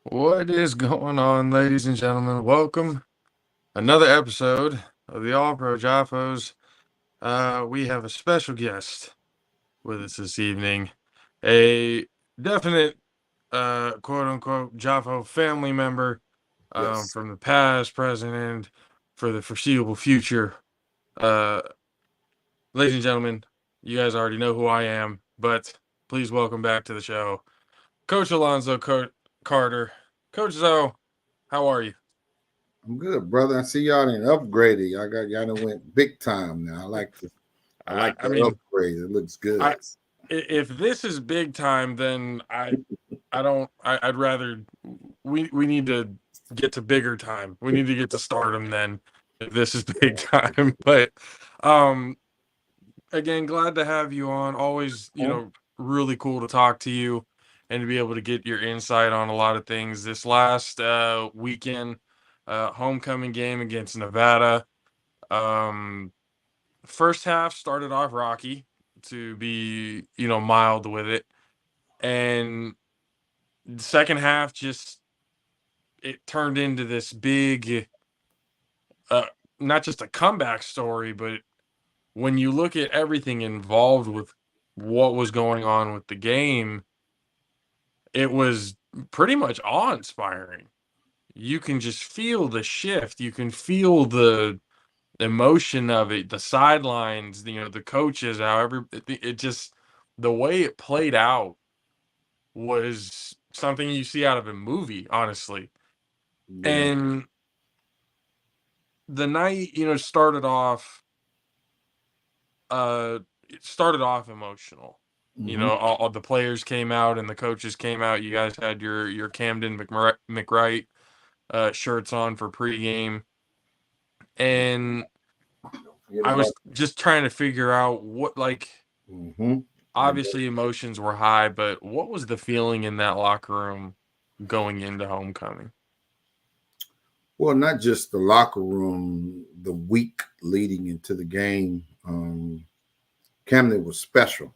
What is going on, ladies and gentlemen? Welcome. Another episode of the All Pro JAFFOs. We have a special guest with us this evening. A definite quote unquote JAFFO family member Yes. from the past, present, and for the foreseeable future. Uh Ladies and gentlemen, you guys already know who I am, but please welcome back to the show, Coach Alonzo Carter. Coach Zoe, how are you? I'm good, brother. I see y'all done upgraded. Y'all done went big time now. I I, like I the mean, upgrade. It looks I good. if this is big time, then I don't. I'd rather we need to get to bigger time. We need to get to stardom then. If this is big time, but um, again, glad to have you on. Always, really cool to talk to you and to be able to get your insight on a lot of things. This last weekend, homecoming game against Nevada. Um, First half started off rocky, to be mild with it, and the second half just it turned into this big uh not just a comeback story, but when you look at everything involved with what was going on with the game, it was pretty much awe-inspiring. You can just feel the shift, you can feel the emotion of it, the sidelines, the coaches, however it just the way it played out was something you see out of a movie, honestly. Yeah. And the night, started off it started off emotional. Hmm. All the players came out and the coaches came out. You guys had your Camden McWright shirts on for pregame, and Forget I about. was just trying to figure out what, like, Hmm. I do. obviously emotions were high, but what was the feeling in that locker room going into homecoming? Well, not just the locker room. The week leading into the game, Camden was special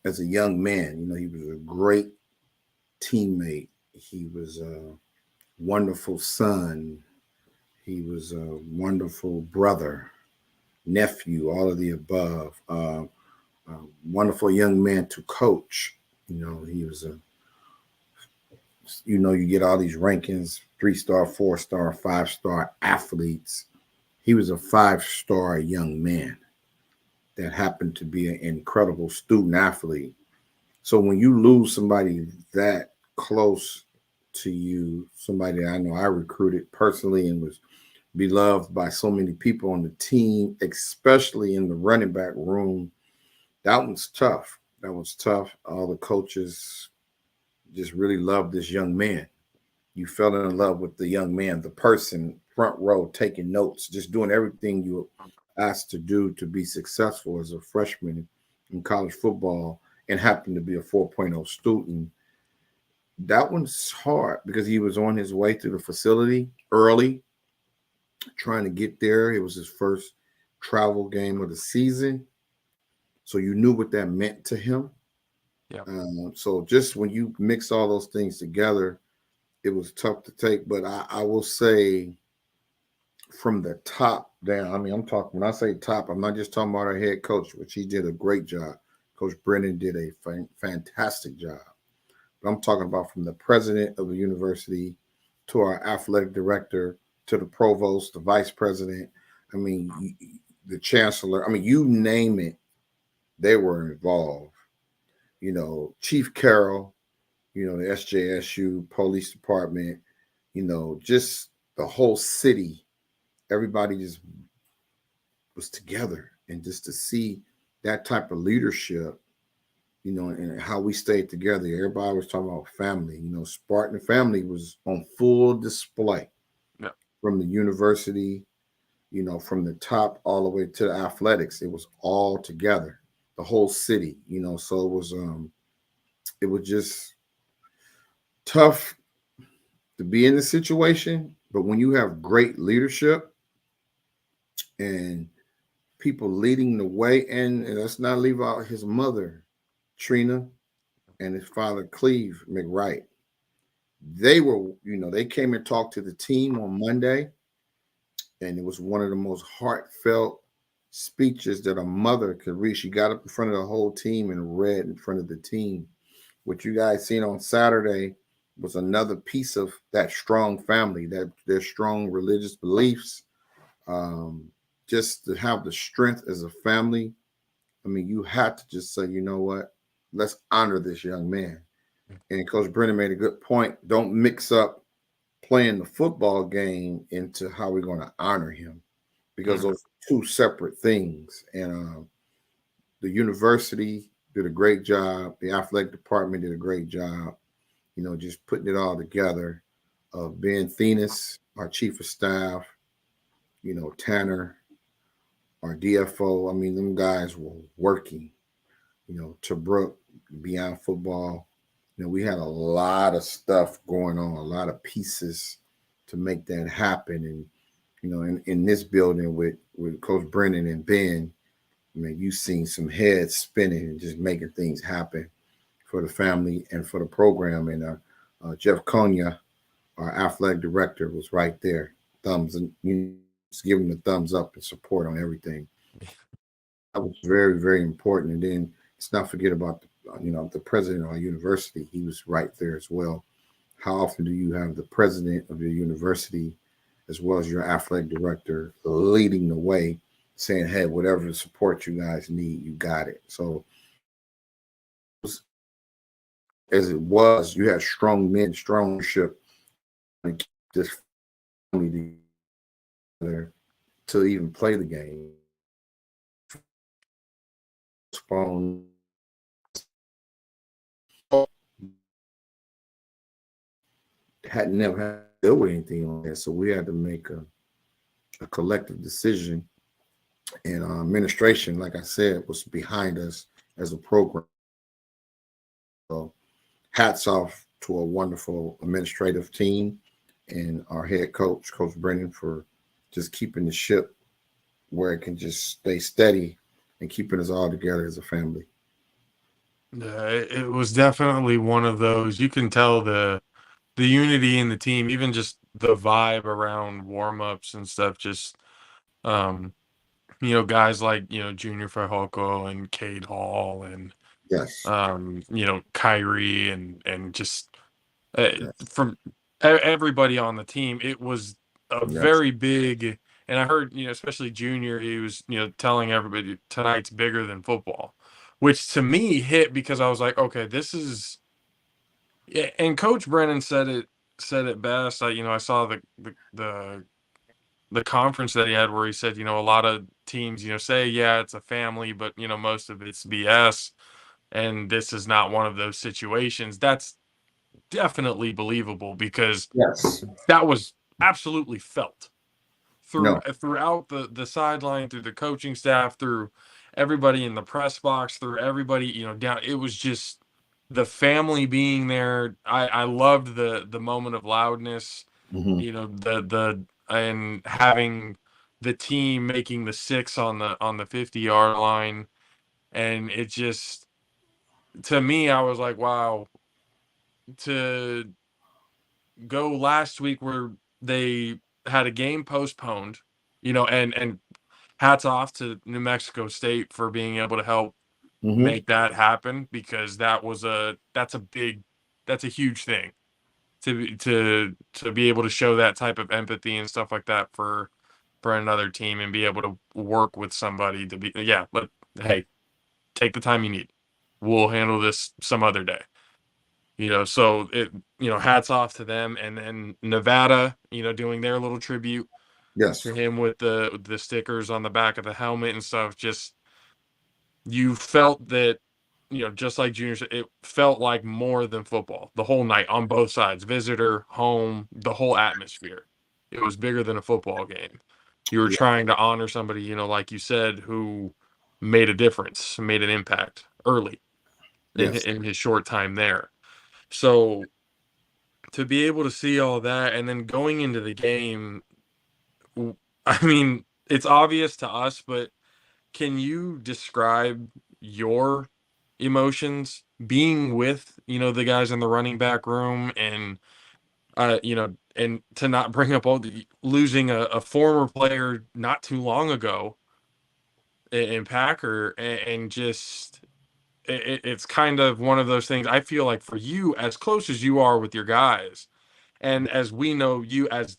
as a young man. He was a great teammate. He was a wonderful son. He was a wonderful brother, nephew, all of the above. A wonderful young man to coach. He was you get all these rankings, 3-star, 4-star, 5-star athletes. He was a 5-star young man that happened to be an incredible student athlete. So when you lose somebody that close to you, somebody that I know I recruited personally and was beloved by so many people on the team, especially in the running back room, that one's tough. That was tough. All the coaches just really loved this young man. You fell in love with the young man, the person front row taking notes, just doing everything you were asked to do to be successful as a freshman in college football and happened to be a 4.0 student. That one's hard because he was on his way to the facility early, trying to get there. It was his first travel game of the season. So you knew what that meant to him. Yeah. So just when you mix all those things together, it was tough to take. But I will say from the top down, I mean, I'm talking, when I say top, I'm not just talking about our head coach, which he did a great job. Coach Brennan did a fantastic job. But I'm talking about from the president of the university to our athletic director to the provost, the vice president. I mean, the chancellor. I mean, you name it, they were involved. Chief Carroll, the SJSU police department, just the whole city. Everybody just was together, and just to see that type of leadership, and how we stayed together. Everybody was talking about family. Spartan family was on full display Yeah. from the university, from the top all the way to the athletics. It was all together, the whole city. So it was just tough to be in the situation. But when you have great leadership and people leading the way, and let's not leave out his mother, Trina, and his father, Cleve McWright. they were, they came and talked to the team on Monday, and it was one of the most heartfelt speeches that a mother could read. She got up in front of the whole team and read in front of the team. What you guys seen on Saturday was another piece of that strong family, that their strong religious beliefs, just to have the strength as a family. I mean, you have to just say, you know what, let's honor this young man. And Coach Brennan made a good point. Don't mix up playing the football game into how we're going to honor him, because those are two separate things. And the university did a great job. The athletic department did a great job, just putting it all together. Ben Thenis, our chief of staff, Tanner, our DFO. I mean, them guys were working, to Brooke, beyond football. We had a lot of stuff going on, a lot of pieces to make that happen. And, in this building with Coach Brennan and Ben, I mean, you've seen some heads spinning and just making things happen for the family and for the program. And Jeff Konya, our athletic director, was right there, giving the thumbs up and support on everything. That was very, very important. And then let's not forget about the president of our university. He was right there as well. How often do you have the president of your university, as well as your athletic director, leading the way, saying, hey, whatever support you guys need, you got it. So as it was, you had strong men, strong leadership, and keep this family together to even play the game. Phone had never had to deal with anything on that, so we had to make a collective decision. And administration, like I said, was behind us as a program. So hats off to a wonderful administrative team and our head coach, Coach Brennan, for just keeping the ship where it can just stay steady and keeping us all together as a family. Yeah, it was definitely one of those. You can tell the unity in the team, even just the vibe around warm-ups and stuff. Just guys like Junior Fajoko and Cade Hall and Yes. Kyrie and just Yes. from everybody on the team. It was a Yes. very big, and I heard, especially Junior, he was, telling everybody tonight's bigger than football, which to me hit because I was like, okay, this is, yeah. And Coach Brennan said it best. I saw the conference that he had where he said, a lot of teams, say, yeah, it's a family, but most of it's BS. And this is not one of those situations. That's definitely believable because Yes. that was absolutely felt No. throughout the sideline, through the coaching staff, through everybody in the press box, through everybody, down. It was just the family being there. I loved the moment of loudness, Mm-hmm. the and having the team making the 6 on the 50-yard line. And it just, to me, I was like, wow, to go last week where they had a game postponed, and hats off to New Mexico State for being able to help Mm-hmm. make that happen, because that's a huge thing to be able to show that type of empathy and stuff like that for another team and be able to work with somebody to be, yeah, but hey, take the time you need. We'll handle this some other day. So it, hats off to them. And then Nevada, doing their little tribute Yes. to him with the stickers on the back of the helmet and stuff. Just, you felt that, just like Junior said, it felt like more than football the whole night on both sides, visitor, home, the whole atmosphere. It was bigger than a football game. You were Yeah. trying to honor somebody, like you said, who made a difference, made an impact early Yes. in his short time there. So to be able to see all that and then going into the game, I mean, it's obvious to us, but can you describe your emotions being with, the guys in the running back room and and to not bring up losing a former player not too long ago in Packer, and just it's kind of one of those things. I feel like for you, as close as you are with your guys, and as we know you as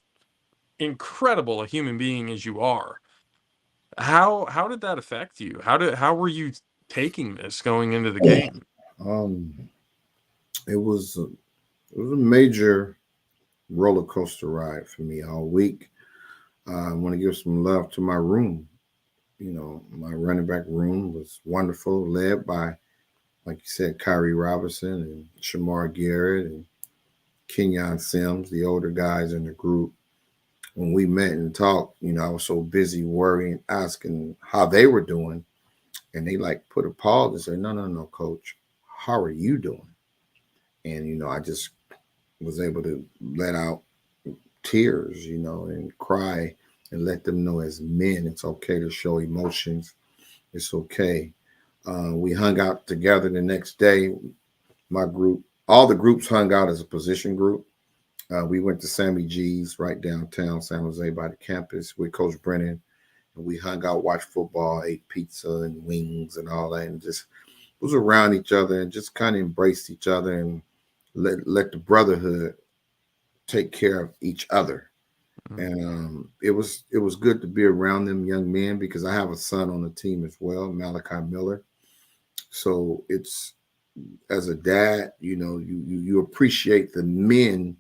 incredible a human being as you are, how did that affect you? How were you taking this going into the game? Um, it was a major roller coaster ride for me all week. I want to give some love to my room. My running back room was wonderful, led by, like you said, Kyrie Robinson and Shamar Garrett and Kenyon Sims, the older guys in the group. When we met and talked, I was so busy worrying, asking how they were doing. And they like put a pause and say, no, coach, how are you doing? And, I just was able to let out tears, and cry and let them know as men, it's okay to show emotions. It's okay. We hung out together the next day. My group, all the groups hung out as a position group. We went to Sammy G's right downtown San Jose by the campus with Coach Brennan. And we hung out, watched football, ate pizza and wings and all that, and just was around each other and just kind of embraced each other and let the brotherhood take care of each other. And it was good to be around them young men, because I have a son on the team as well, Malachi Miller. So it's, as a dad, you appreciate the men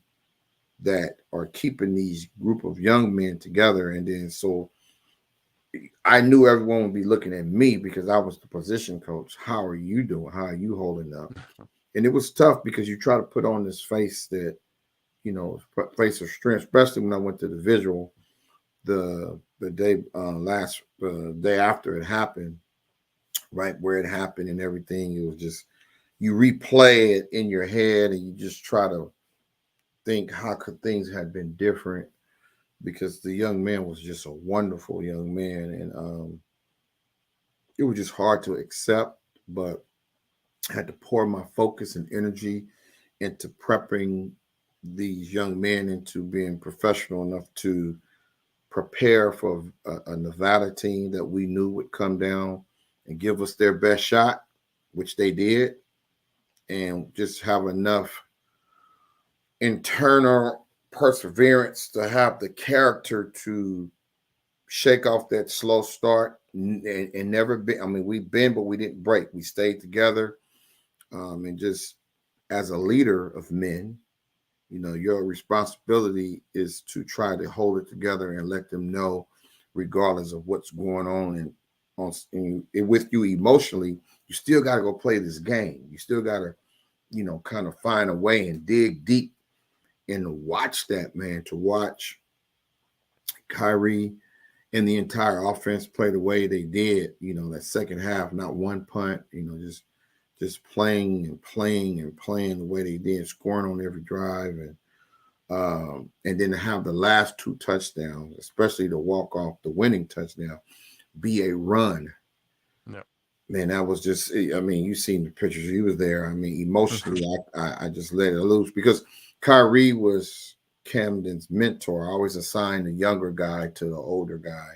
that are keeping these group of young men together. And then so I knew everyone would be looking at me because I was the position coach. How are you doing? How are you holding up? And it was tough because you try to put on this face that, face of strength, especially when I went to the visual the day after it happened, right where it happened and everything. It was just, you replay it in your head and you just try to think, how could things have been different? Because the young man was just a wonderful young man, and it was just hard to accept, but I had to pour my focus and energy into prepping these young men into being professional enough to prepare for a Nevada team that we knew would come down and give us their best shot, which they did, and just have enough internal perseverance to have the character to shake off that slow start and never be. I mean, we been, but we didn't break. We stayed together, and just as a leader of men, your responsibility is to try to hold it together and let them know, regardless of what's going on and with you emotionally, you still got to go play this game. You still got to, kind of find a way and dig deep and to watch that, man, to watch Kyrie and the entire offense play the way they did, that second half, not one punt, just playing and playing and playing the way they did, scoring on every drive, and then to have the last two touchdowns, especially the walk-off, the winning touchdown, be a run. No. Man, that was just, I mean, you seen the pictures. He was there. I mean, emotionally, I just let it loose because Kyrie was Camden's mentor. I always assign the younger guy to the older guy,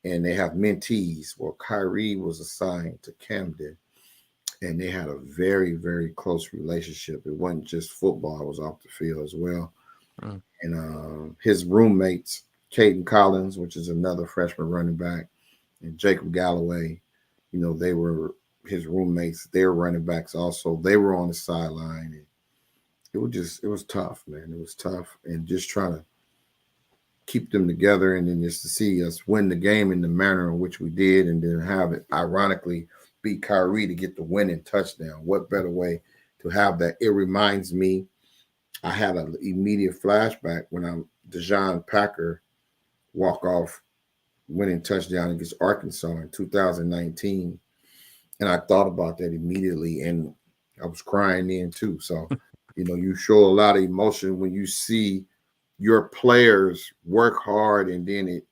and they have mentees. Well, Kyrie was assigned to Camden, and they had a very, very close relationship. It wasn't just football. It was off the field as well. And his roommates, Caden Collins, which is another freshman running back, and Jacob Galloway, they were his roommates. They're running backs also. They were on the sideline. And it was tough, man. It was tough. And just trying to keep them together, and then just to see us win the game in the manner in which we did, and then have it, ironically, beat Kyrie to get the winning touchdown. What better way to have that? It reminds me, I had an immediate flashback when DeJohn Packer walk-off winning touchdown against Arkansas in 2019. And I thought about that immediately, and I was crying then too. So, you show a lot of emotion when you see your players work hard, and then it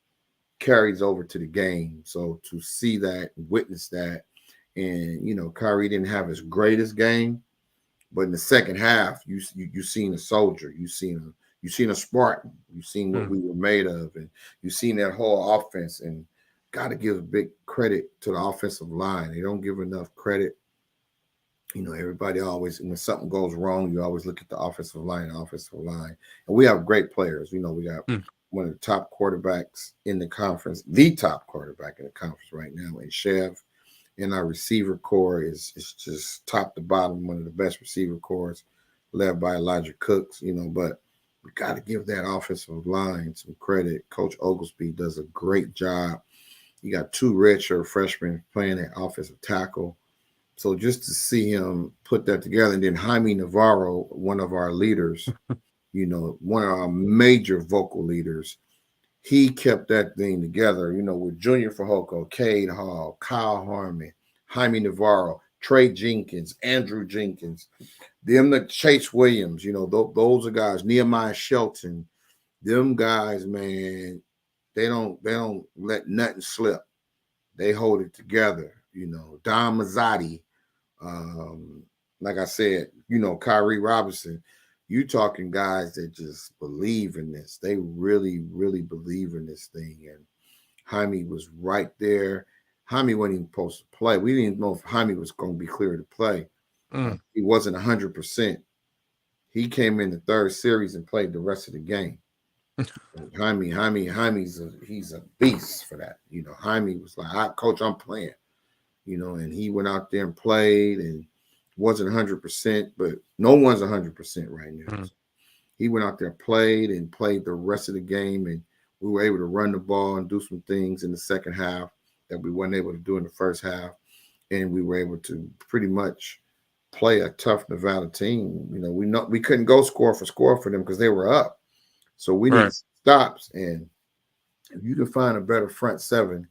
carries over to the game. So to see that, witness that, and Kyrie didn't have his greatest game, but in the second half, you seen a soldier, you seen You seen a Spartan. You seen what we were made of, and you seen that whole offense. And got to give big credit to the offensive line. They don't give enough credit. You know, everybody always, when something goes wrong, you always look at the offensive line, and we have great players. You know, we got one of the top quarterbacks in the conference, the top quarterback in the conference right now, and Chev. And our receiver core is just top to bottom, one of the best receiver cores, led by Elijah Cooks. You know, but we got to give that offensive line some credit. Coach Oglesby does a great job. You got 2 redshirt freshmen playing at offensive tackle. So just to see him put that together, and then Jaime Navarro, one of our leaders, you know, one of our major vocal leaders, he kept that thing together, you know, with Junior Fajoko, Cade Hall, Kyle Harmon, Jaime Navarro, Trey Jenkins, Andrew Jenkins, them the Chase Williams, you know, those are guys, Nehemiah Shelton, them guys, man, they don't let nothing slip. They hold it together, you know. Don Mazzotti, like I said, you know, Kyrie Robinson, you talking guys that just believe in this. They really, really believe in this thing. And Jaime was right there. Jaime wasn't even supposed to play. We didn't know if Jaime was going to be clear to play. He wasn't 100%. He came in the 3rd series and played the rest of the game. He's a beast for that. You know, Jaime was like, Coach, I'm playing. You know, and he went out there and played and wasn't 100%, but no one's 100% right now. So he went out there, played the rest of the game, and we were able to run the ball and do some things in the second half that we weren't able to do in the first half, and we were able to pretty much play a tough Nevada team. You know, we couldn't go score for them because they were up, so we needed stops. And if you can find a better front 7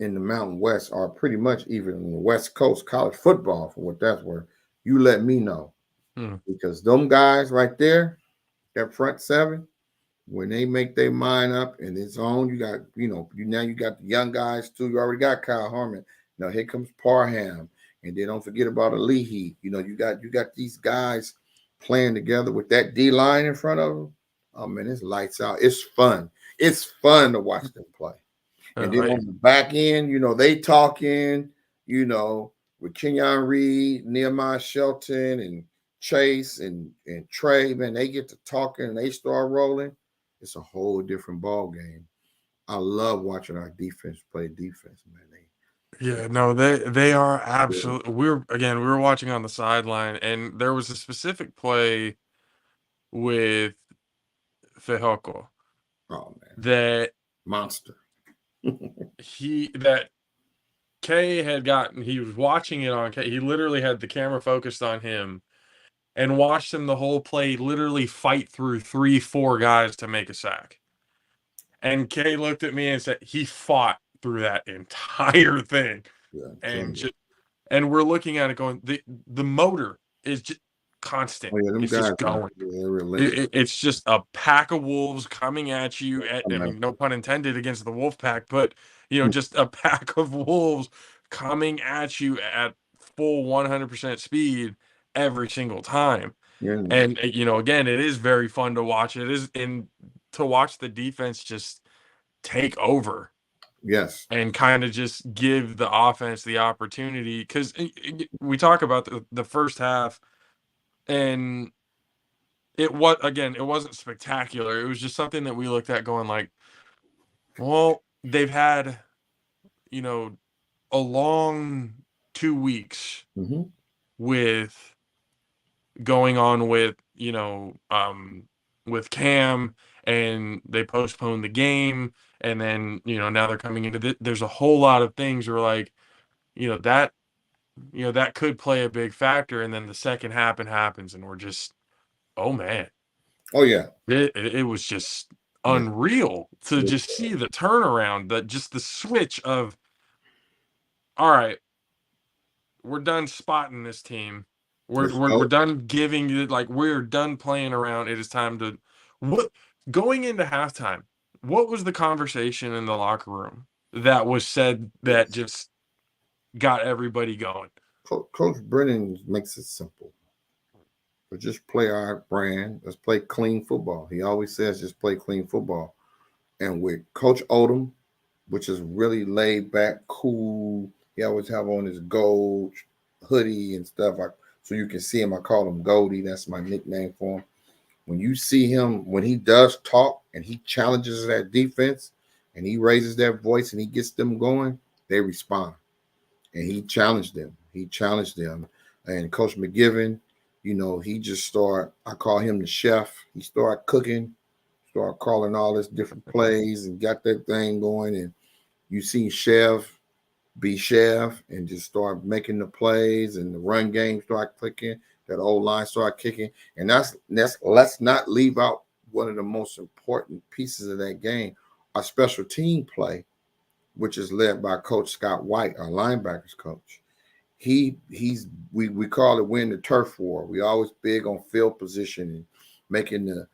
in the Mountain West, or pretty much even in the West Coast college football, for what that's worth, you let me know. Because them guys right there, that front 7, when they make their mind up and it's on, you got, you know, you got the young guys too. You already got Kyle Harmon. Now here comes Parham, and then don't forget about Alihi. You know, you got these guys playing together with that D line in front of them. Oh man, it's lights out. It's fun. It's fun to watch them play. And then on the back end, you know, they talking, you know, with Kenyon Reed, Nehemiah Shelton, and Chase and Trey, man, they get to talking and they start rolling. It's a whole different ball game. I love watching our defense play defense, man. They are absolutely. We were watching on the sideline, and there was a specific play with Fehoko. Oh man, that monster. that Kay had gotten. He was watching it on Kay. He literally had the camera focused on him, and watched him the whole play. Literally fight through 3-4 guys to make a sack. And Kay looked at me and said he fought through that entire thing. And we're looking at it going, the motor is just constant. It's just going. It's just a pack of wolves coming at you. I mean, no pun intended against the wolf pack, but you know, just a pack of wolves coming at you at full 100% speed every single time. And you know, again, it is very fun to watch. It is to watch the defense just take over. Yes. And kind of just give the offense the opportunity, because we talk about the first half, and it wasn't spectacular. It was just something that we looked at going like, well, they've had, you know, a long 2 weeks with going on with, you know, with Cam, and they postponed the game. And then, you know, now they're coming into there's a whole lot of things where like, that could play a big factor. And then the second happens, and we're just, oh man. Oh yeah. It was just unreal to just see the turnaround, just the switch of, all right, we're done spotting this team. We're done giving it, like, we're done playing around. It is time to going into halftime. What was the conversation in the locker room that was said that just got everybody going? Coach Brennan makes it simple. but just play our brand. Let's play clean football. He always says just play clean football. And with Coach Odom, which is really laid back, cool. He always have on his gold hoodie and stuff. So you can see him. I call him Goldie. That's my nickname for him. When you see him, when he does talk and he challenges that defense and he raises that voice and he gets them going, they respond. And he challenged them. And Coach McGivern, he just started, I call him the chef. He started cooking, started calling all this different plays and got that thing going. And you see Chef be Chef and just start making the plays and the run game start clicking. That old line start kicking. And that's let's not leave out one of the most important pieces of that game, our special team play, which is led by Coach Scott White, our linebackers coach. We call it win the turf war. We always big on field position and making the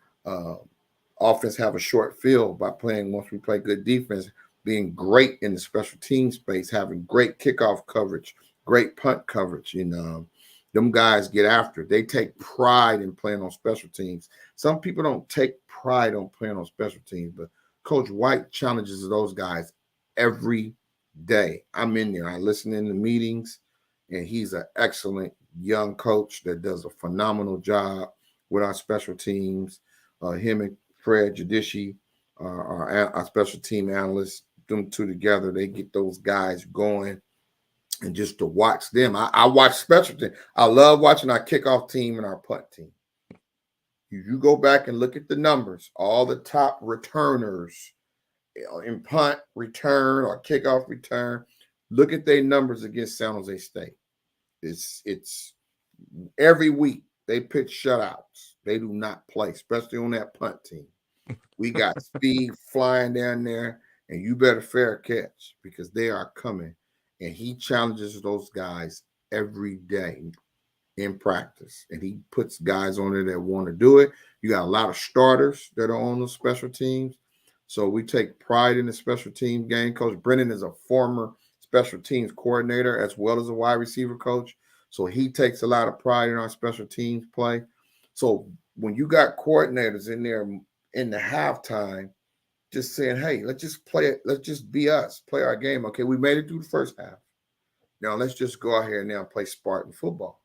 offense have a short field by playing, once we play good defense, being great in the special team space, having great kickoff coverage, great punt coverage. Them guys get after it. They take pride in playing on special teams. Some people don't take pride on playing on special teams, but Coach White challenges those guys every day. I'm in there. I listen in the meetings, and he's an excellent young coach that does a phenomenal job with our special teams. Him and Fred Judici, our special team analysts, them two together, they get those guys going. And just to watch them, I watch special teams. I love watching our kickoff team and our punt team. You go back and look at the numbers, all the top returners in punt return or kickoff return. Look at their numbers against San Jose State. It's every week they pitch shutouts. They do not play, especially on that punt team. We got speed flying down there, and you better fair catch because they are coming. And he challenges those guys every day in practice. And he puts guys on there that want to do it. You got a lot of starters that are on the special teams. So we take pride in the special team game. Coach Brennan is a former special teams coordinator as well as a wide receiver coach. So he takes a lot of pride in our special teams play. So when you got coordinators in there in the halftime, just saying, hey, let's just play it. Let's just be us, play our game. Okay, we made it through the first half. Now let's just go out here and now play Spartan football.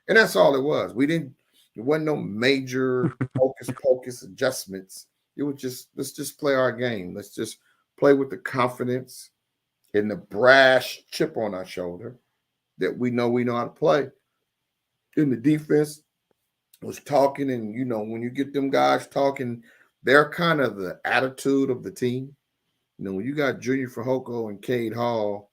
And that's all it was. There wasn't no major hocus adjustments. It was just, let's just play our game. Let's just play with the confidence and the brash chip on our shoulder that we know how to play. And the defense was talking, and when you get them guys talking, they're kind of the attitude of the team. When you got Junior Fajoko and Cade Hall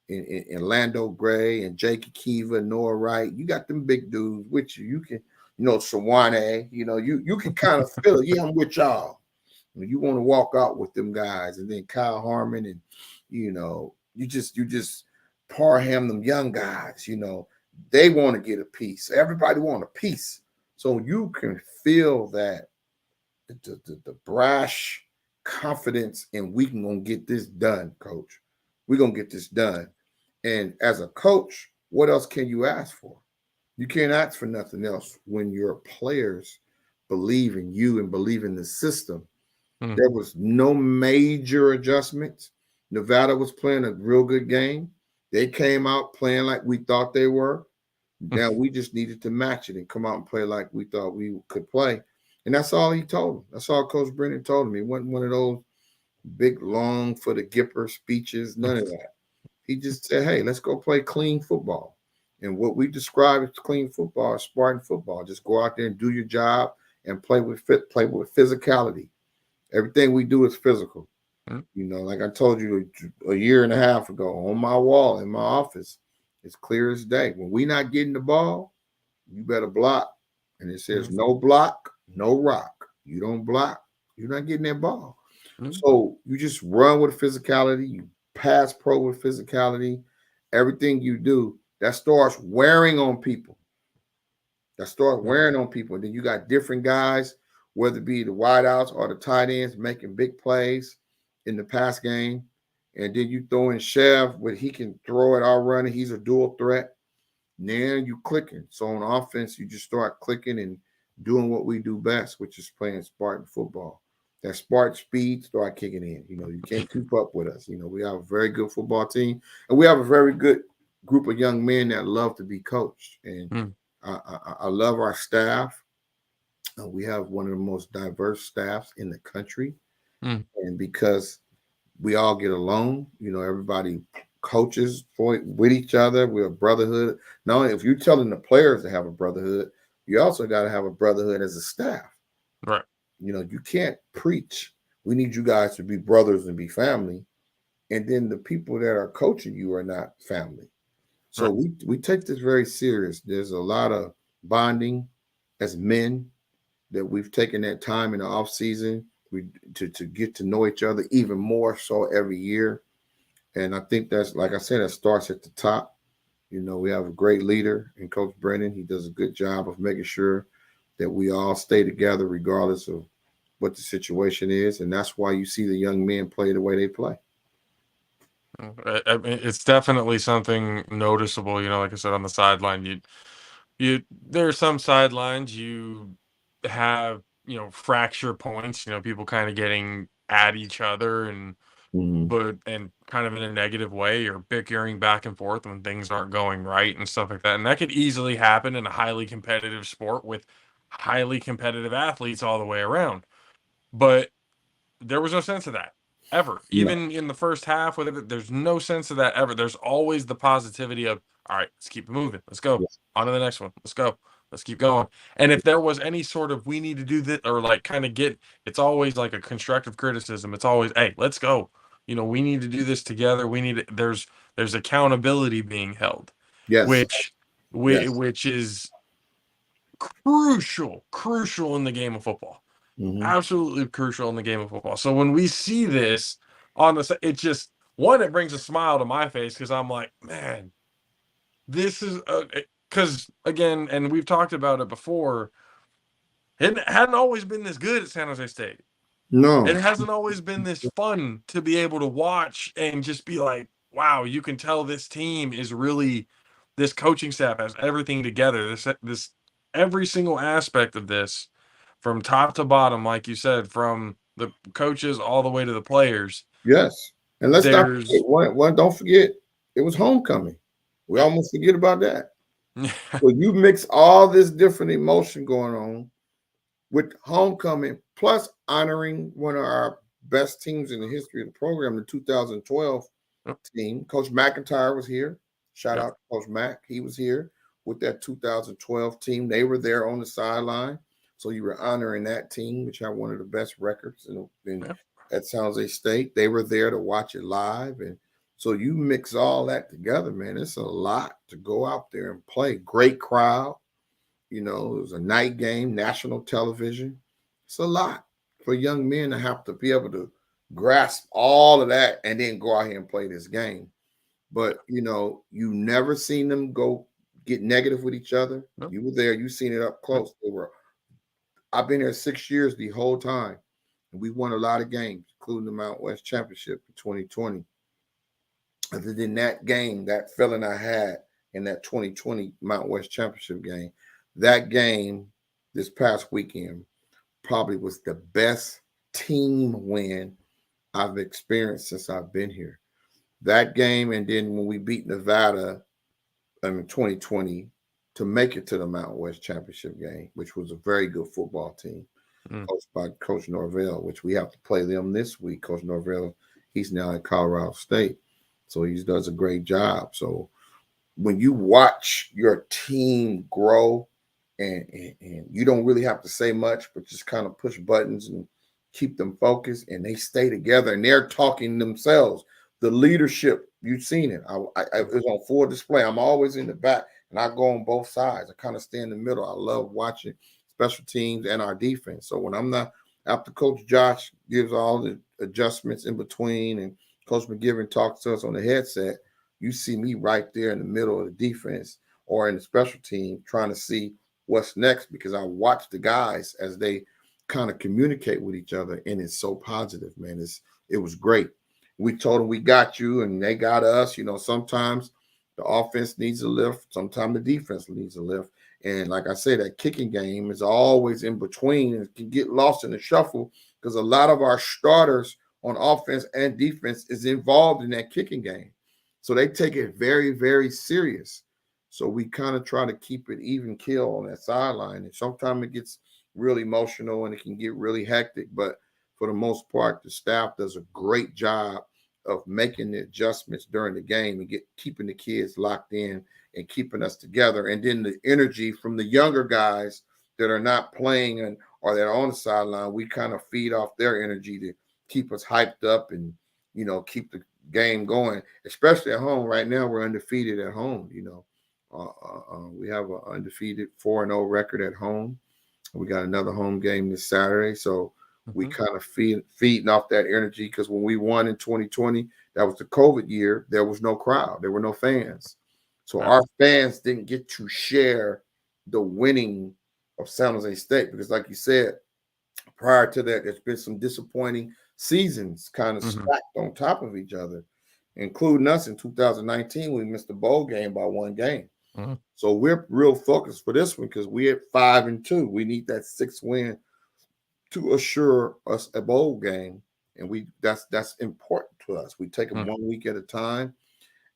and Lando Gray and Jake Akiva and Noah Wright, you got them big dudes with you. You can, Sawane, you can kind of feel it. Yeah, I'm with y'all. You want to walk out with them guys, and then Kyle Harmon, and you just Parham, them young guys. They want to get a piece. Everybody want a piece, so you can feel that the brash confidence, and we can gonna get this done, coach. We're gonna get this done. And as a coach, what else can you ask for? You can't ask for nothing else when your players believe in you and believe in the system. There was no major adjustments. Nevada was playing a real good game. They came out playing like we thought they were. Now we just needed to match it and come out and play like we thought we could play. And that's all he told him. That's all Coach Brennan told him. He wasn't one of those big, long for the Gipper speeches, none of that. He just said, hey, let's go play clean football. And what we describe as clean football is Spartan football. Just go out there and do your job and play with physicality. Everything we do is physical. Like I told you a year and a half ago, on my wall in my office, it's clear as day. When we're not getting the ball, you better block. And it says no block, no rock. You don't block, you're not getting that ball. So you just run with physicality. You pass pro with physicality. Everything you do, that starts wearing on people. And then you got different guys, whether it be the wideouts or the tight ends, making big plays in the pass game. And then you throw in Chev, where he can throw it all running. He's a dual threat. Now you clicking. So on offense, you just start clicking and doing what we do best, which is playing Spartan football. That Spartan speed start kicking in. You can't keep up with us. We have a very good football team, and we have a very good group of young men that love to be coached. And I love our staff. We have one of the most diverse staffs in the country. And because we all get along, everybody coaches with each other. We're a brotherhood. Not only if you're telling the players to have a brotherhood, you also got to have a brotherhood as a staff. Right. You can't preach, we need you guys to be brothers and be family, and then the people that are coaching you are not family. So we take this very serious. There's a lot of bonding as men that we've taken that time in the off season to get to know each other even more so every year. And I think that's, like I said, that starts at the top. We have a great leader in Coach Brennan. He does a good job of making sure that we all stay together regardless of what the situation is. And that's why you see the young men play the way they play. I mean, it's definitely something noticeable, like I said, on the sideline. There are some sidelines you have, fracture points, people kind of getting at each other and kind of in a negative way, or bickering back and forth when things aren't going right and stuff like that. And that could easily happen in a highly competitive sport with highly competitive athletes all the way around. But there was no sense of that ever. No. Even in the first half, there's no sense of that ever. There's always the positivity of, all right, let's keep moving. Let's go on to the next one. Let's go. Let's keep going. And if there was any sort of, we need to do this, or like kind of it's always like a constructive criticism. It's always, hey, let's go. We need to do this together. There's accountability being held. Yes. Which is crucial in the game of football. Absolutely crucial in the game of football. So when we see this it just, it brings a smile to my face, because I'm like, man, this is because again, and we've talked about it before, it hadn't always been this good at San Jose State. No, it hasn't always been this fun to be able to watch and just be like, wow, you can tell this team is really, this coaching staff has everything together. This every single aspect of this, from top to bottom, like you said, from the coaches all the way to the players. Yes. And let's not forget, don't forget, it was homecoming. We almost forget about that. So you mix all this different emotion going on with homecoming, plus honoring one of our best teams in the history of the program, the 2012 team. Coach McIntyre was here. Shout out to Coach Mac. He was here with that 2012 team. They were there on the sideline. So you were honoring that team, which had one of the best records at San Jose State. They were there to watch it live. And so you mix all that together, man. It's a lot to go out there and play. Great crowd. It was a night game, national television. It's a lot for young men to have to be able to grasp all of that and then go out here and play this game. But, you never seen them go get negative with each other. Nope. You were there. You seen it up close. I've been here 6 years the whole time, and we won a lot of games, including the Mountain West Championship in 2020. Other than that game, that feeling I had in that 2020 Mountain West Championship game, that game this past weekend probably was the best team win I've experienced since I've been here. That game, and then when we beat Nevada in 2020 to make it to the Mountain West Championship game, which was a very good football team, coached by Coach Norvell, which we have to play them this week. Coach Norvell, he's now at Colorado State, so he does a great job. So when you watch your team grow, and you don't really have to say much, but just kind of push buttons and keep them focused, and they stay together, and they're talking themselves. The leadership, you've seen it. I it was on full display. I'm always in the back, and I go on both sides. I kind of stay in the middle. I love watching special teams and our defense. So when I'm not, after Coach Josh gives all the adjustments in between, and Coach McGivern talks to us on the headset, you see me right there in the middle of the defense or in the special team trying to see what's next, because I watch the guys as they kind of communicate with each other, and it's so positive, man. It was great. We told them we got you, and they got us. Sometimes The offense needs a lift. Sometimes the defense needs a lift. And like I said, that kicking game is always in between and can get lost in the shuffle because a lot of our starters on offense and defense is involved in that kicking game. So they take it very, very serious. So we kind of try to keep it even kill on that sideline. And sometimes it gets really emotional and it can get really hectic. But for the most part, the staff does a great job of making the adjustments during the game and keeping the kids locked in and keeping us together. And then the energy from the younger guys that are not playing or that are on the sideline, we kind of feed off their energy to keep us hyped up and, keep the game going, especially at home. Right now, we're undefeated at home. We have an undefeated 4-0 record at home. We got another home game this Saturday. So we kind of feeding off that energy because when we won in 2020, that was the COVID year. There was no crowd. There were no fans. So our fans didn't get to share the winning of San Jose State because, like you said, prior to that, there's been some disappointing seasons kind of stacked on top of each other, including us in 2019. We missed the bowl game by one game. So we're real focused for this one because we're at 5-2. We need that 6th win to assure us a bowl game, and that's important to us. We take them 1 week at a time.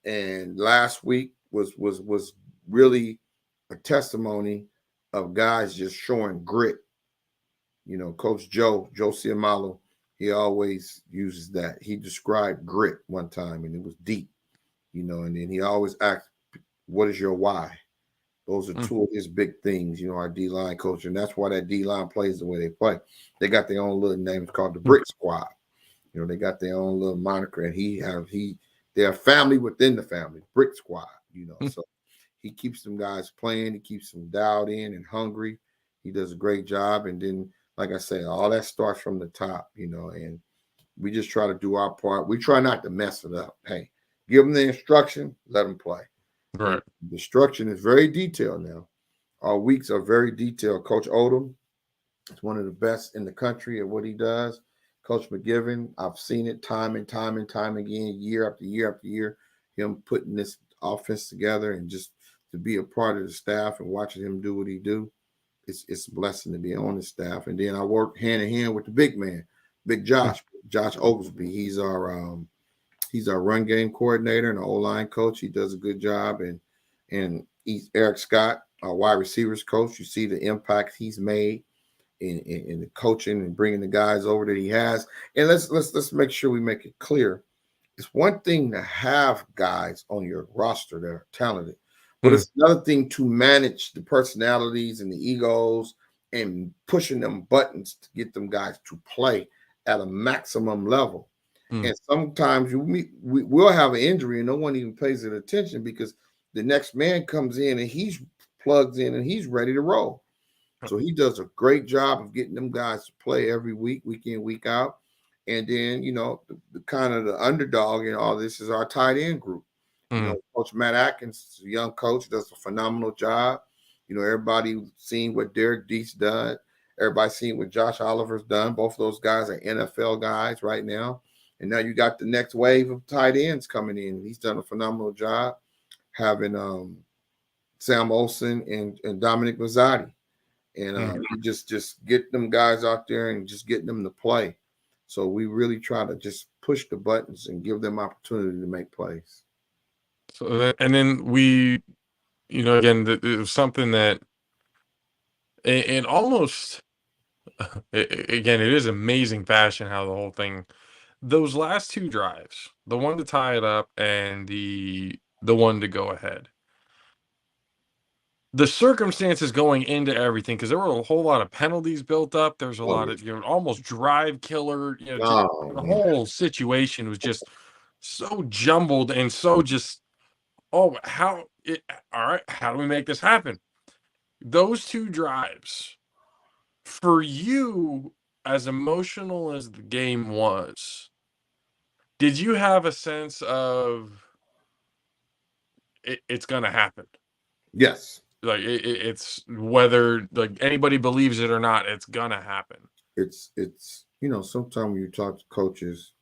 And last week was really a testimony of guys just showing grit. Coach Joe Ciamalo, he always uses that. He described grit one time, and it was deep. And then he always asked, "What is your why?" Those are two of his big things, our D-line coach, and that's why that D-line plays the way they play. They got their own little names called the Brick Squad. They got their own little moniker, and they're a family within the family, Brick Squad. So he keeps them guys playing. He keeps them dialed in and hungry. He does a great job, and then, like I say, all that starts from the top, and we just try to do our part. We try not to mess it up. Hey, give them the instruction, let them play. Right. The instruction is very detailed now. Our weeks are very detailed. Coach Odom is one of the best in the country at what he does. Coach McGivern, I've seen it time and time again, year after year after year, him putting this offense together and just to be a part of the staff and watching him do what he do. It's a blessing to be on the staff. And then I work hand in hand with the big man, Big Josh Oglesby. He's our run game coordinator and an O-line coach. He does a good job. And he's Eric Scott, our wide receivers coach. You see the impact he's made in the coaching and bringing the guys over that he has. And let's make sure we make it clear. It's one thing to have guys on your roster that are talented, but it's another thing to manage the personalities and the egos and pushing them buttons to get them guys to play at a maximum level. And sometimes we'll have an injury and no one even pays it attention because the next man comes in and he's plugged in and he's ready to roll. So he does a great job of getting them guys to play every week, week in, week out. And then, the kind of the underdog in all this is our tight end group. Coach Matt Atkins, a young coach, does a phenomenal job. Everybody seen what Derek Deese done. Everybody seen what Josh Oliver's done. Both of those guys are NFL guys right now. And now you got the next wave of tight ends coming in. He's done a phenomenal job having Sam Olsen and Dominic Mazzotti. And just get them guys out there and just getting them to play. So we really try to just push the buttons and give them opportunity to make plays. So and then we, again, it was something that it almost, again, it is amazing fashion how the whole thing, those last two drives, the one to tie it up and the one to go ahead. The circumstances going into everything, because there were a whole lot of penalties built up. There's a lot of, almost drive killer. The whole situation was just so jumbled and so just, all right, how do we make this happen? Those two drives, for you, as emotional as the game was, did you have a sense of it's going to happen? Yes. Like it's whether like anybody believes it or not, it's gonna happen. It's sometimes when you talk to coaches,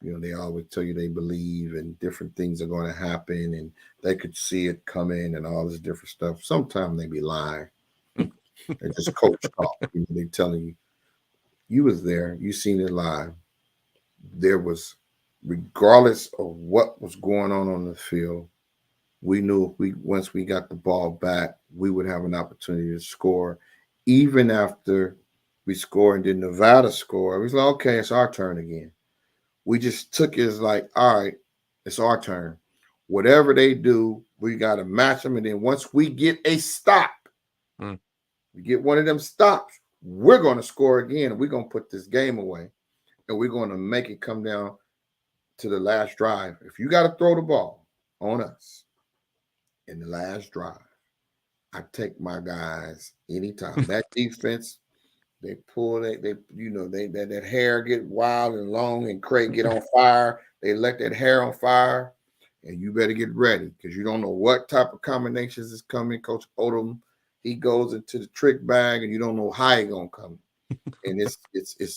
They always tell you they believe and different things are going to happen and they could see it coming and all this different stuff. Sometimes they be lying. They just coach talk. They telling you was there, you seen it live. There was, regardless of what was going on the field, we knew if we once we got the ball back, we would have an opportunity to score. Even after we scored and did Nevada score, it was like, okay, it's our turn again. We just took it as like, all right, it's our turn. Whatever they do, we got to match them. And then once we get a stop, we get one of them stops, we're going to score again. And we're going to put this game away. And we're going to make it come down to the last drive. If you got to throw the ball on us in the last drive, I take my guys anytime. That defense, they pull that hair get wild and long and Craig get on fire. They let that hair on fire, and you better get ready because you don't know what type of combinations is coming. Coach Odom, he goes into the trick bag, and you don't know how he gonna come. And it's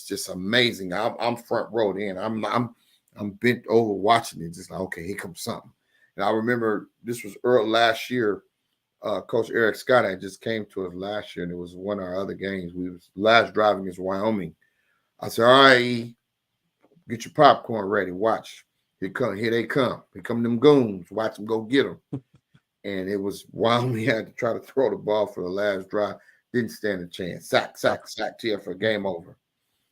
just amazing. I'm front row in. I'm bent over watching it, just like, okay, here comes something. And I remember this was early last year. Coach Eric Scott had just came to us last year, and it was one of our other games. We was last drive against Wyoming. I said, all right, E, get your popcorn ready. Watch. Here they come. Here come them goons. Watch them go get them. And it was Wyoming had to try to throw the ball for the last drive. Didn't stand a chance. Sack here for game over.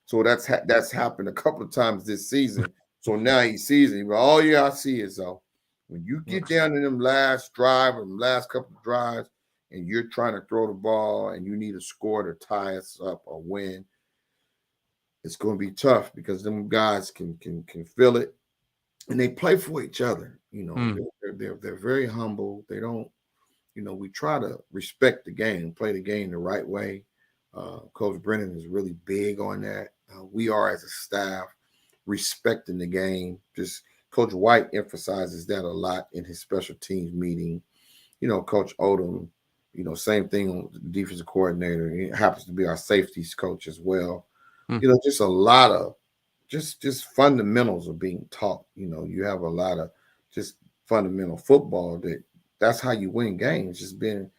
So that's happened a couple of times this season. So now he sees it. All you I see is though, when you get down to them last drive or them last couple of drives, and you're trying to throw the ball and you need a score to tie us up or win, it's going to be tough because them guys can feel it, and they play for each other. They're very humble. They don't. We try to respect the game, play the game the right way. Coach Brennan is really big on that. We are as a staff respecting the game. Just Coach White emphasizes that a lot in his special teams meeting. Coach Odom, same thing on the defensive coordinator. He happens to be our safeties coach as well. Just a lot of just fundamentals are being taught. You have a lot of just fundamental football that's how you win games, just being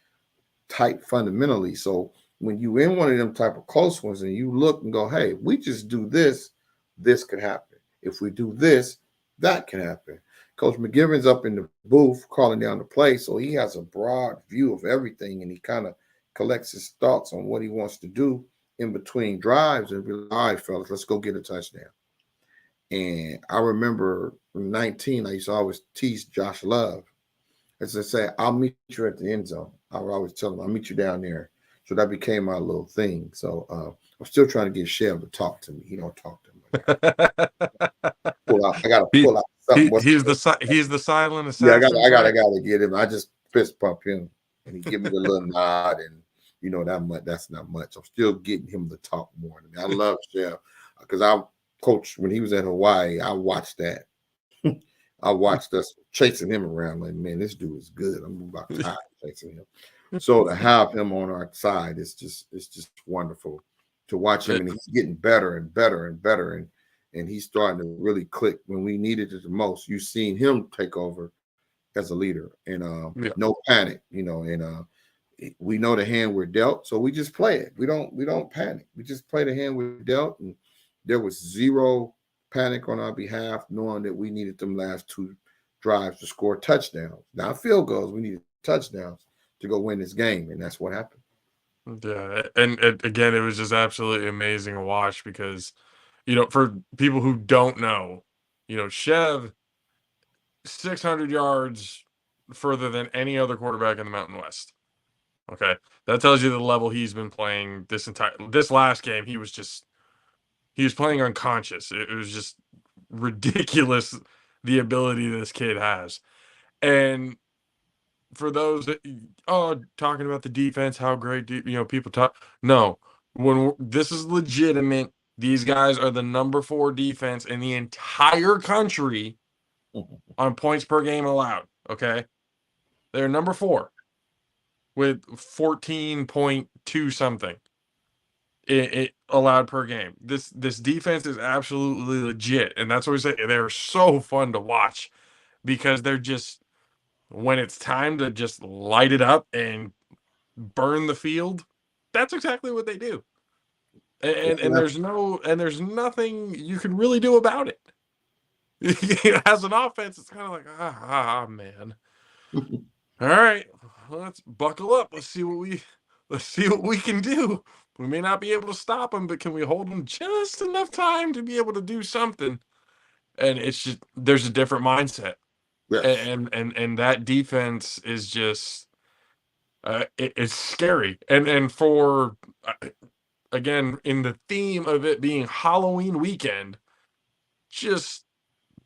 tight fundamentally. So when you in one of them type of close ones and you look and go, hey, we just do this, this could happen. If we do this, that can happen. Coach McGivern's up in the booth calling down the play, so he has a broad view of everything, and he kind of collects his thoughts on what he wants to do in between drives and be like, all right, fellas, let's go get a touchdown. And I remember in 19, I used to always tease Josh Love. As I say, I'll meet you at the end zone. I would always tell him, I'll meet you down there. So that became my little thing. So I'm still trying to get Chev to talk to me. He don't talk to me. I got to pull out something. He's the silent assassin. Yeah, I gotta get him. I just fist pump him, and he give me the little nod, and that's not much. I'm still getting him to talk more. I love Chev because I coached when he was at Hawaii. I watched that. I watched us chasing him around. Like, man, this dude is good. I'm about tired chasing him. So to have him on our side, it's just wonderful to watch him, and he's getting better and better and better, and he's starting to really click when we needed it the most. You've seen him take over as a leader, and no panic, and we know the hand we're dealt, so we just play it. We don't panic. We just play the hand we're dealt, and there was zero panic on our behalf, knowing that we needed them last two drives to score touchdowns. Not field goals. We needed touchdowns to go win this game, and that's what happened. Yeah, and again, it was just absolutely amazing to watch because, for people who don't know, Chev, 600 yards further than any other quarterback in the Mountain West. Okay, that tells you the level he's been playing this last game. He was playing unconscious. It was just ridiculous the ability this kid has. And for those that talking about the defense, how great people talk. No, this is legitimate. These guys are the number 4 defense in the entire country on points per game allowed. Okay, they're number 4 with 14.2 something. it allowed per game. This defense is absolutely legit, and that's what we say. They're so fun to watch because they're just when it's time to just light it up and burn the field, that's exactly what they do. And there's nothing you can really do about it. As an offense, it's kind of like man. All right, well, let's buckle up. Let's see what we can do. We may not be able to stop them, but can we hold them just enough time to be able to do something? And it's just there's a different mindset, Yes. and that defense is just it's scary. And for again in the theme of it being Halloween weekend, just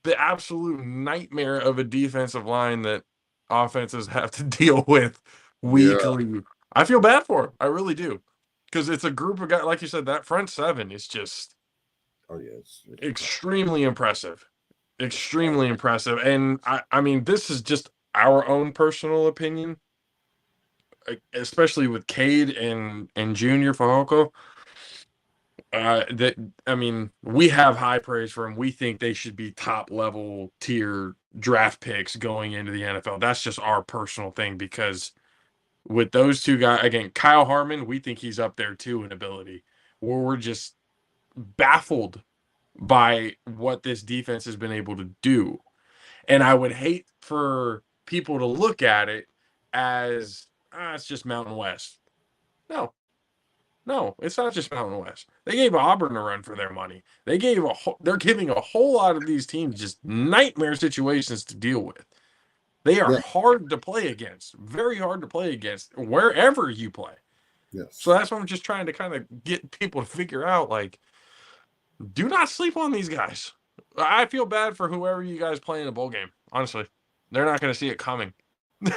the absolute nightmare of a defensive line that offenses have to deal with Yeah. weekly. I feel bad for him. I really do. Because it's a group of guys, like you said, that front seven is just Oh yes. extremely impressive. Extremely impressive. And I mean, this is just our own personal opinion, especially with Cade and Junior Fahoko. That I mean, we have high praise for them. We think they should be top level tier draft picks going into the NFL. That's just our personal thing because with those two guys, again, Kyle Harmon, we think he's up there too in ability. Where we're just baffled by what this defense has been able to do. And I would hate for people to look at it as it's just Mountain West. No, no, it's not just Mountain West. They gave Auburn a run for their money. They're giving a whole lot of these teams just nightmare situations to deal with. They are Yeah. hard to play against, very hard to play against wherever you play. So Yes. that's what I'm just trying to kind of get people to figure out. Like, do not sleep on these guys. I feel bad for whoever you guys play in a bowl game. Honestly, they're not going to see it coming.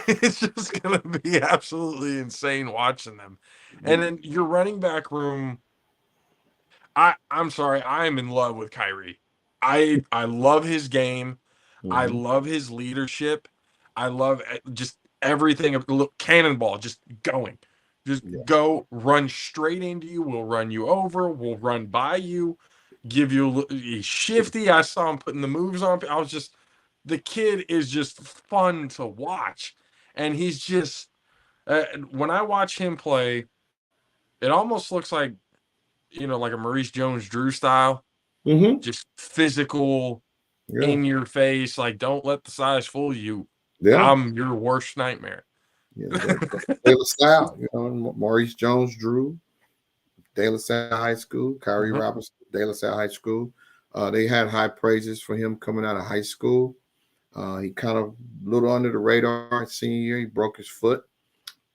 It's just going to be absolutely insane watching them. And then your running back room. I'm sorry, I'm in love with Kyrie. I love his game. I Mm-hmm. love his leadership. I love just everything. Look, cannonball, just going, just Yeah. go, run straight into you. We'll run you over. We'll run by you. Give you he's shifty. I saw him putting the moves on. I was just the kid is just fun to watch, and he's just when I watch him play, it almost looks like like a Maurice Jones-Drew style, Mm-hmm. just physical, Yeah. in your face. Like, don't let the size fool you. Yeah. I'm your worst nightmare. Yeah. De La Salle, Maurice Jones-Drew, De La Salle High School, Kyrie Mhm. Robinson, De La Salle High School. They had high praises for him coming out of high school. He kind of a little under the radar senior year. He broke his foot.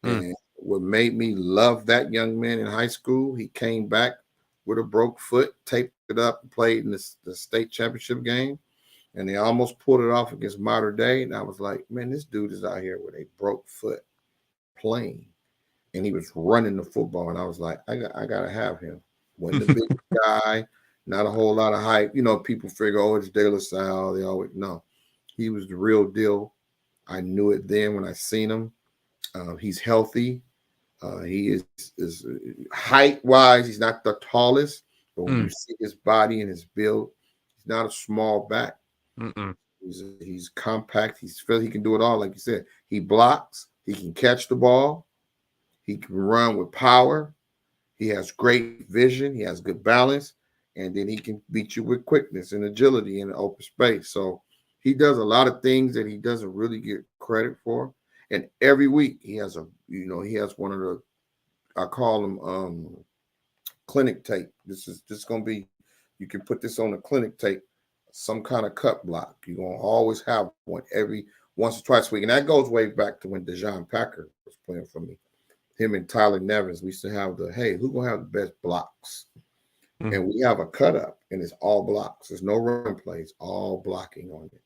Mm. And what made me love that young man in high school, he came back with a broke foot, taped it up, and played in the state championship game. And they almost pulled it off against Mater Dei. And I was like, man, this dude is out here with a broke foot playing. And he was running the football. And I was like, I got to have him. Wasn't the big guy, not a whole lot of hype. People figure, oh, it's De La Salle. They always, no. He was the real deal. I knew it then when I seen him. He's healthy. He is height wise, he's not the tallest, but when you Mm. see his body and his build, he's not a small back. Mm-mm. He's compact. He can do it all, like you said. He blocks. He can catch the ball. He can run with power. He has great vision. He has good balance, and then he can beat you with quickness and agility in the open space. So he does a lot of things that he doesn't really get credit for. And every week he has he has one of the I call them clinic tape. This is just gonna be you can put this on a clinic tape, some kind of cut block. You're gonna always have one every once or twice a week. And that goes way back to when Dejon Packer was playing for me. Him and Tyler Nevins, we used to have who's gonna have the best blocks? Mm. And we have a cut up and it's all blocks. There's no run plays, all blocking on it.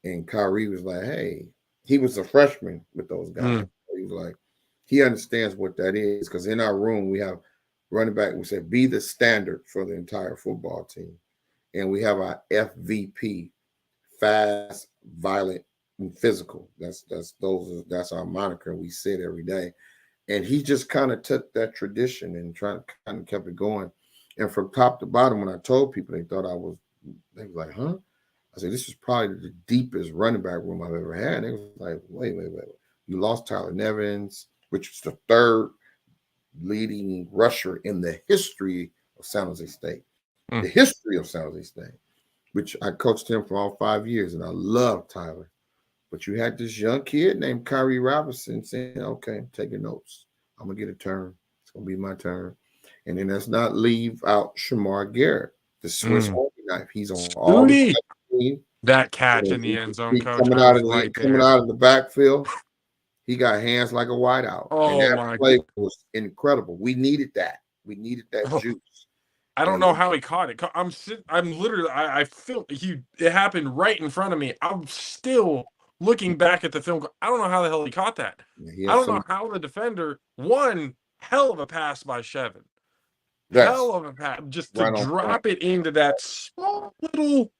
And Kyrie was like, hey, he was a freshman with those guys. Mm. He was like, he understands what that is because in our room we have running back. We said be the standard for the entire football team, and we have our FVP, fast, violent, and physical. That's our moniker. We say it every day, And he just kind of took that tradition and kind of kept it going. And from top to bottom, when I told people, they was like, huh? I said, this is probably the deepest running back room I've ever had. And they was like, wait. You lost Tyler Nevins, which was the third leading rusher in the history of San Jose State. The history of San Jose State, which I coached him for all 5 years, and I love Tyler. But you had this young kid named Kyrie Robinson saying, okay, I'm taking notes. I'm going to get a turn. It's going to be my turn. And then let's not leave out Shamar Garrett, the Swiss Army knife. He's on all the team. That catch in the end zone, coach. Coming out of the backfield. He got hands like a wideout. And that play was incredible. We needed that. We needed that juice. I don't know how he caught it. I'm literally, I feel it happened right in front of me. I'm still looking back at the film. I don't know how the hell he caught that. I don't know how the defender, one hell of a pass by Shevin. Hell of a pass. Just to drop it into that small little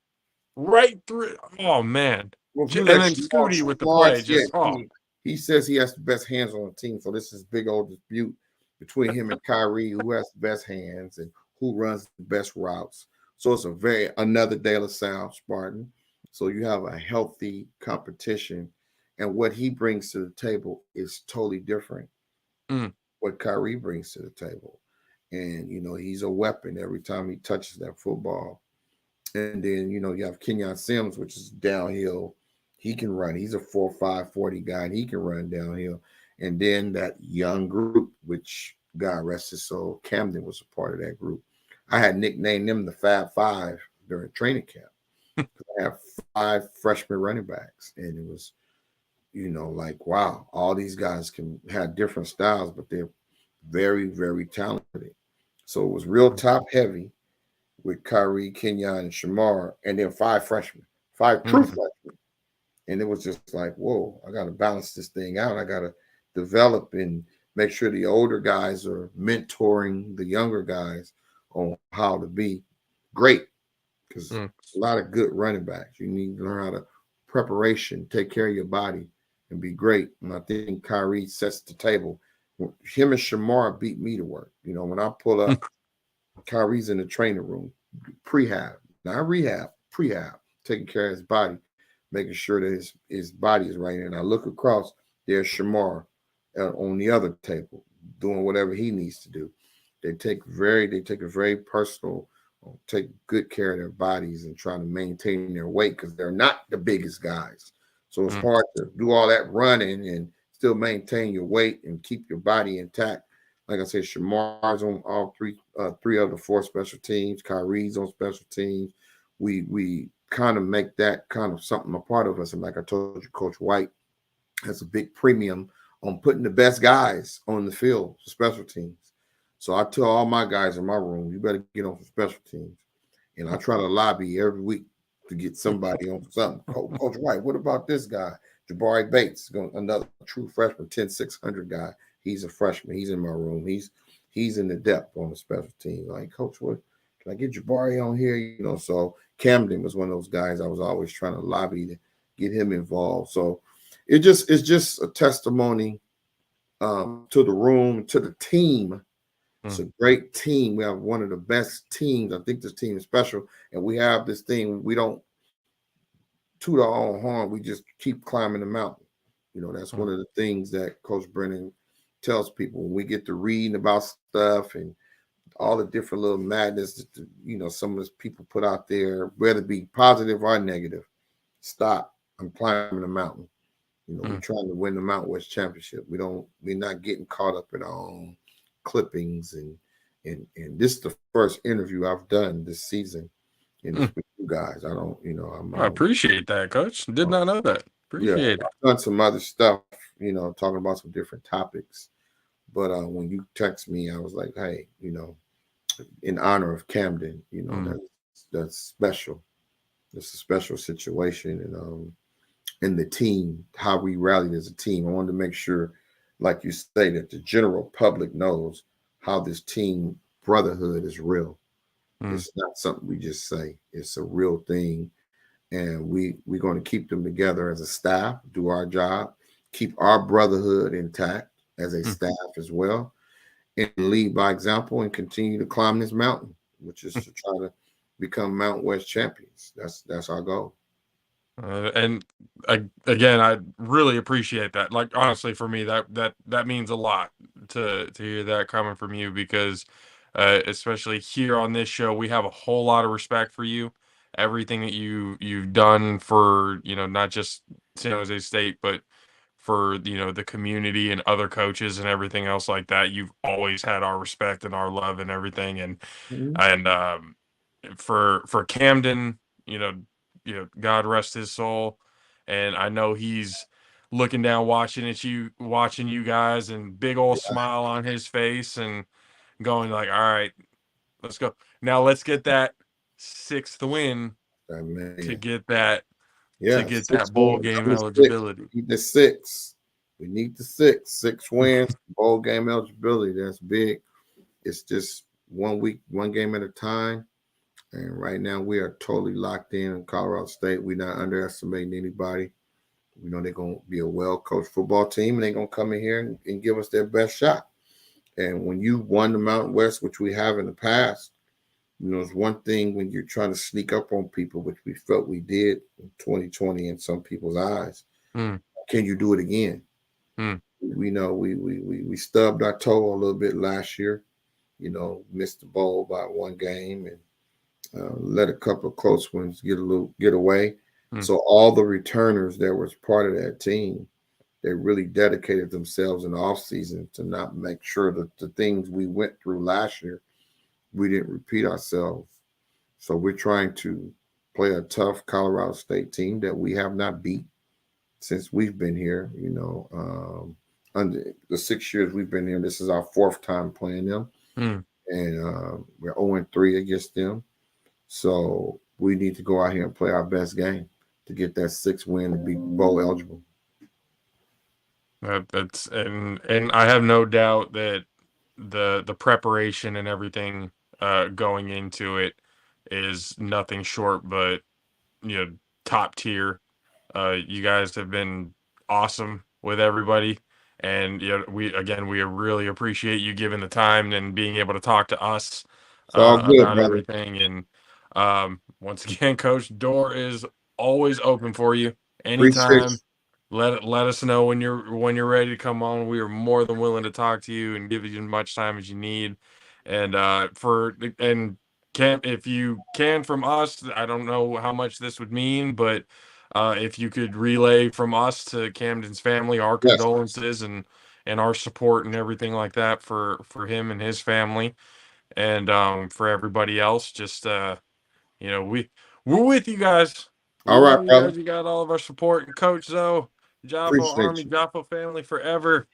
right through. Oh, man. Well, and then Scooty with the play. He says he has the best hands on the team. So this is big old dispute between him and Kyrie, who has the best hands and who runs the best routes. So it's another De La Salle Spartan. So you have a healthy competition. And what he brings to the table is totally different. What Kyrie brings to the table. And, he's a weapon every time he touches that football. And then, you have Kenyon Sims, which is downhill. He can run. He's a 4.5 40 guy, and he can run downhill. And then that young group, which God rest his soul, Camden was a part of that group. I had nicknamed them the Fab Five during training camp. I have 5 freshman running backs, and it was, like, wow, all these guys can have different styles, but they're very, very talented. So it was real top heavy with Kyrie, Kenyon, and Shamar, and then 5 freshmen, 5 true freshmen. And it was just like, whoa, I got to balance this thing out. I got to develop and make sure the older guys are mentoring the younger guys on how to be great. Because a lot of good running backs. You need to learn how to preparation, take care of your body, and be great. And I think Kyrie sets the table. Him and Shamar beat me to work. When I pull up, Kyrie's in the training room, prehab, not rehab, prehab, taking care of his body, making sure that his body is right. And I look across, there's Shamar on the other table, doing whatever he needs to do. They take a very personal, take good care of their bodies and try to maintain their weight because they're not the biggest guys. So it's hard to do all that running and still maintain your weight and keep your body intact. Like I said, Shamar's on all three of the 4 special teams. Kyrie's on special teams. We kind of make that kind of something a part of us. And like I told you, Coach White has a big premium on putting the best guys on the field for special teams. So I tell all my guys in my room, you better get on for special teams. And I try to lobby every week to get somebody on something. Coach White, what about this guy? Jabari Bates, another true freshman, 10-600 guy. He's a freshman. He's in my room. He's in the depth on the special team. Like, Coach, what can I get Jabari on here? So Camden was one of those guys I was always trying to lobby to get him involved. So it's just a testimony to the room, to the team. It's a great team. We have one of the best teams. I think this team is special. And we have this thing. We don't toot our own horn. We just keep climbing the mountain. That's one of the things that Coach Brennan tells people when we get to reading about stuff and all the different little madness that, some of those people put out there, whether it be positive or negative. Stop. I'm climbing the mountain. We're trying to win the Mountain West Championship. We're not getting caught up in our own clippings and this is the first interview I've done this season. And it's with you guys. I don't, I appreciate that, Coach. Did not know that. Appreciate it. I've done some other stuff, talking about some different topics. But when you text me, I was like, hey, in honor of Camden, that's special. It's a special situation. And the team, how we rallied as a team. I wanted to make sure, like you say, that the general public knows how this team brotherhood is real. It's not something we just say. It's a real thing. And we're going to keep them together as a staff, do our job, keep our brotherhood intact as a staff as well, and lead by example and continue to climb this mountain, which is to try to become Mount West champions. That's our goal. And again, I really appreciate that. Like honestly, for me, that means a lot to hear that coming from you because, especially here on this show, we have a whole lot of respect for you. Everything that you've done for not just San Jose State, but for the community and other coaches and everything else like that. You've always had our respect and our love and everything. And Mhm. for Camden, God rest his soul, and I know he's looking down, watching you guys, and big old smile on his face, and going like, "All right, let's go now. Let's get that 6th win to get that Yeah, 6 bowl wins. game Number 6. eligibility." We need the 6. We need the 6. 6 wins, bowl game eligibility. That's big. It's just 1 week, 1 game at a time. And right now we are totally locked in Colorado State. We're not underestimating anybody. We know they're going to be a well-coached football team, and they're going to come in here and give us their best shot. And when you won the Mountain West, which we have in the past, it's one thing when you're trying to sneak up on people, which we felt we did in 2020 in some people's eyes. Mm. Can you do it again? Mm. We know we stubbed our toe a little bit last year. Missed the bowl by 1 game and let a couple of close ones get away. So all the returners that was part of that team, they really dedicated themselves in the offseason to not make sure that the things we went through last year, we didn't repeat ourselves. So we're trying to play a tough Colorado State team that we have not beat since we've been here. Under the 6 years we've been here, this is our 4th time playing them. And we're 0-3 against them. So we need to go out here and play our best game to get that 6th win to be bowl eligible. And I have no doubt that the preparation and everything going into it is nothing short but top tier. You guys have been awesome with everybody, and we really appreciate you giving the time and being able to talk to us It's all good, about brother. everything. And once again, Coach, door is always open for you anytime. Let us know when you're ready to come on. We are more than willing to talk to you and give you as much time as you need. And if you can from us, I don't know how much this would mean, but if you could relay from us to Camden's family our condolences and our support and everything like that for him and his family, and for everybody else, just we're with you guys. All right, brother. You got all of our support. And Coach Zoe, Jaffo Army, Jaffo family forever.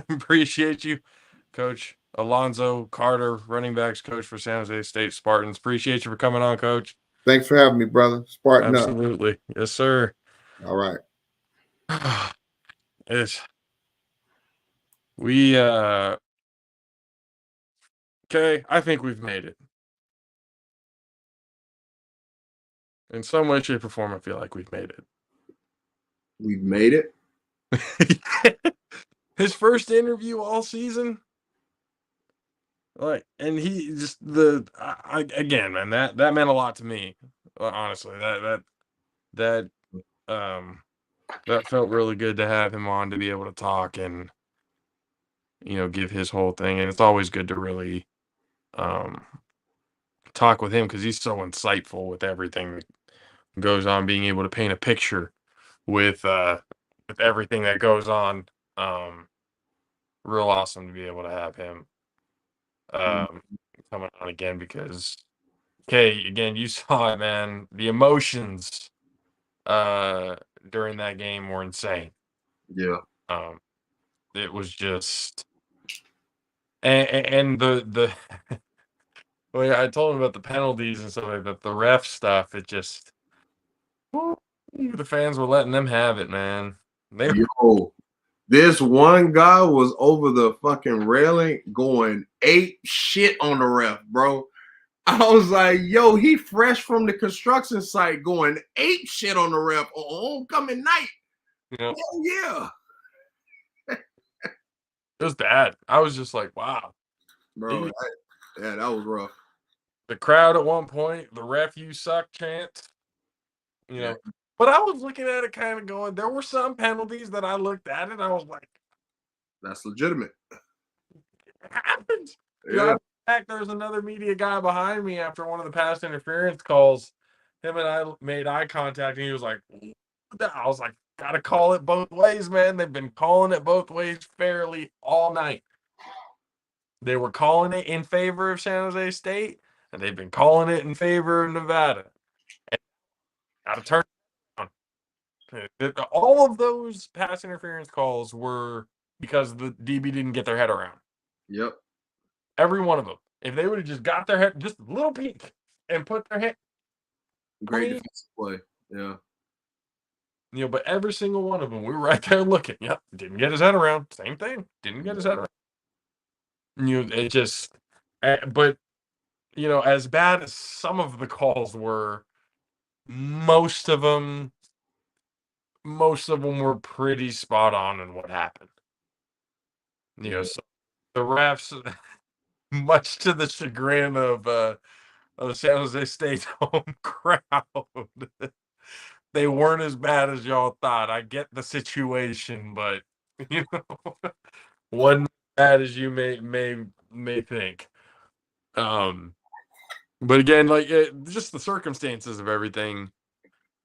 Appreciate you, Coach Alonzo Carter, running backs coach for San Jose State Spartans. Appreciate you for coming on, Coach. Thanks for having me, brother. Spartan up. Absolutely. Yes, sir. All right. Okay, I think we've made it. In some way, shape, or form, I feel like we've made it. We've made it? His first interview all season. And he just again, man, that meant a lot to me. Honestly, that felt really good to have him on to be able to talk and give his whole thing. And it's always good to really talk with him because he's so insightful with everything that goes on, being able to paint a picture with everything that goes on. Real awesome to be able to have him coming on again because again, you saw it, man. The emotions during that game were insane. Yeah. It was just and the well, I told him about the penalties and stuff like that, the ref stuff, it just the fans were letting them have it, man. This one guy was over the fucking railing going ape shit on the ref, bro. I was like, yo, he fresh from the construction site going ape shit on the ref on homecoming night. Yep. Oh, yeah. It was bad. I was just like, wow. bro. That was rough. The crowd at one point, the ref you suck chant. Yeah. But I was looking at it kind of going, there were some penalties that I looked at it, I was like, That's legitimate. it happens. Yeah. In fact, there's another media guy behind me after one of the pass interference calls. Him and I made eye contact, and he was like, I was like, gotta call it both ways, man. They've been calling it both ways fairly all night. They were calling it in favor of San Jose State, and they've been calling it in favor of Nevada. And gotta turn around. All of those pass interference calls were because the DB didn't get their head around. Yep. Every one of them. If they would have just got their head, just a little peek, and put their head. Great defensive play. Yeah. But every single one of them, we were right there looking. Yep, didn't get his head around. Same thing. Didn't get his head around. It just, but as bad as some of the calls were, most of them were pretty spot on in what happened. So the refs, much to the chagrin of San Jose State's home crowd, they weren't as bad as y'all thought. I get the situation, but wasn't as bad as you may think. But again, just the circumstances of everything,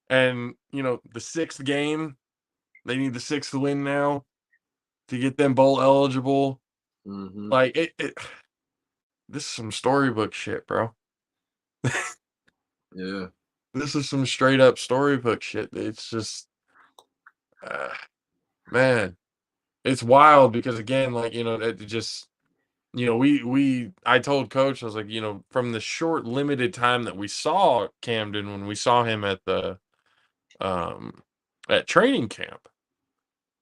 and the sixth game, they need the sixth win now to get them bowl eligible. Mm-hmm. This is some storybook shit, bro. Yeah. This is some straight up storybook shit. It's just, man, it's wild because again, it just, I told Coach, I was like, from the short limited time that we saw Camden when we saw him at the, at training camp,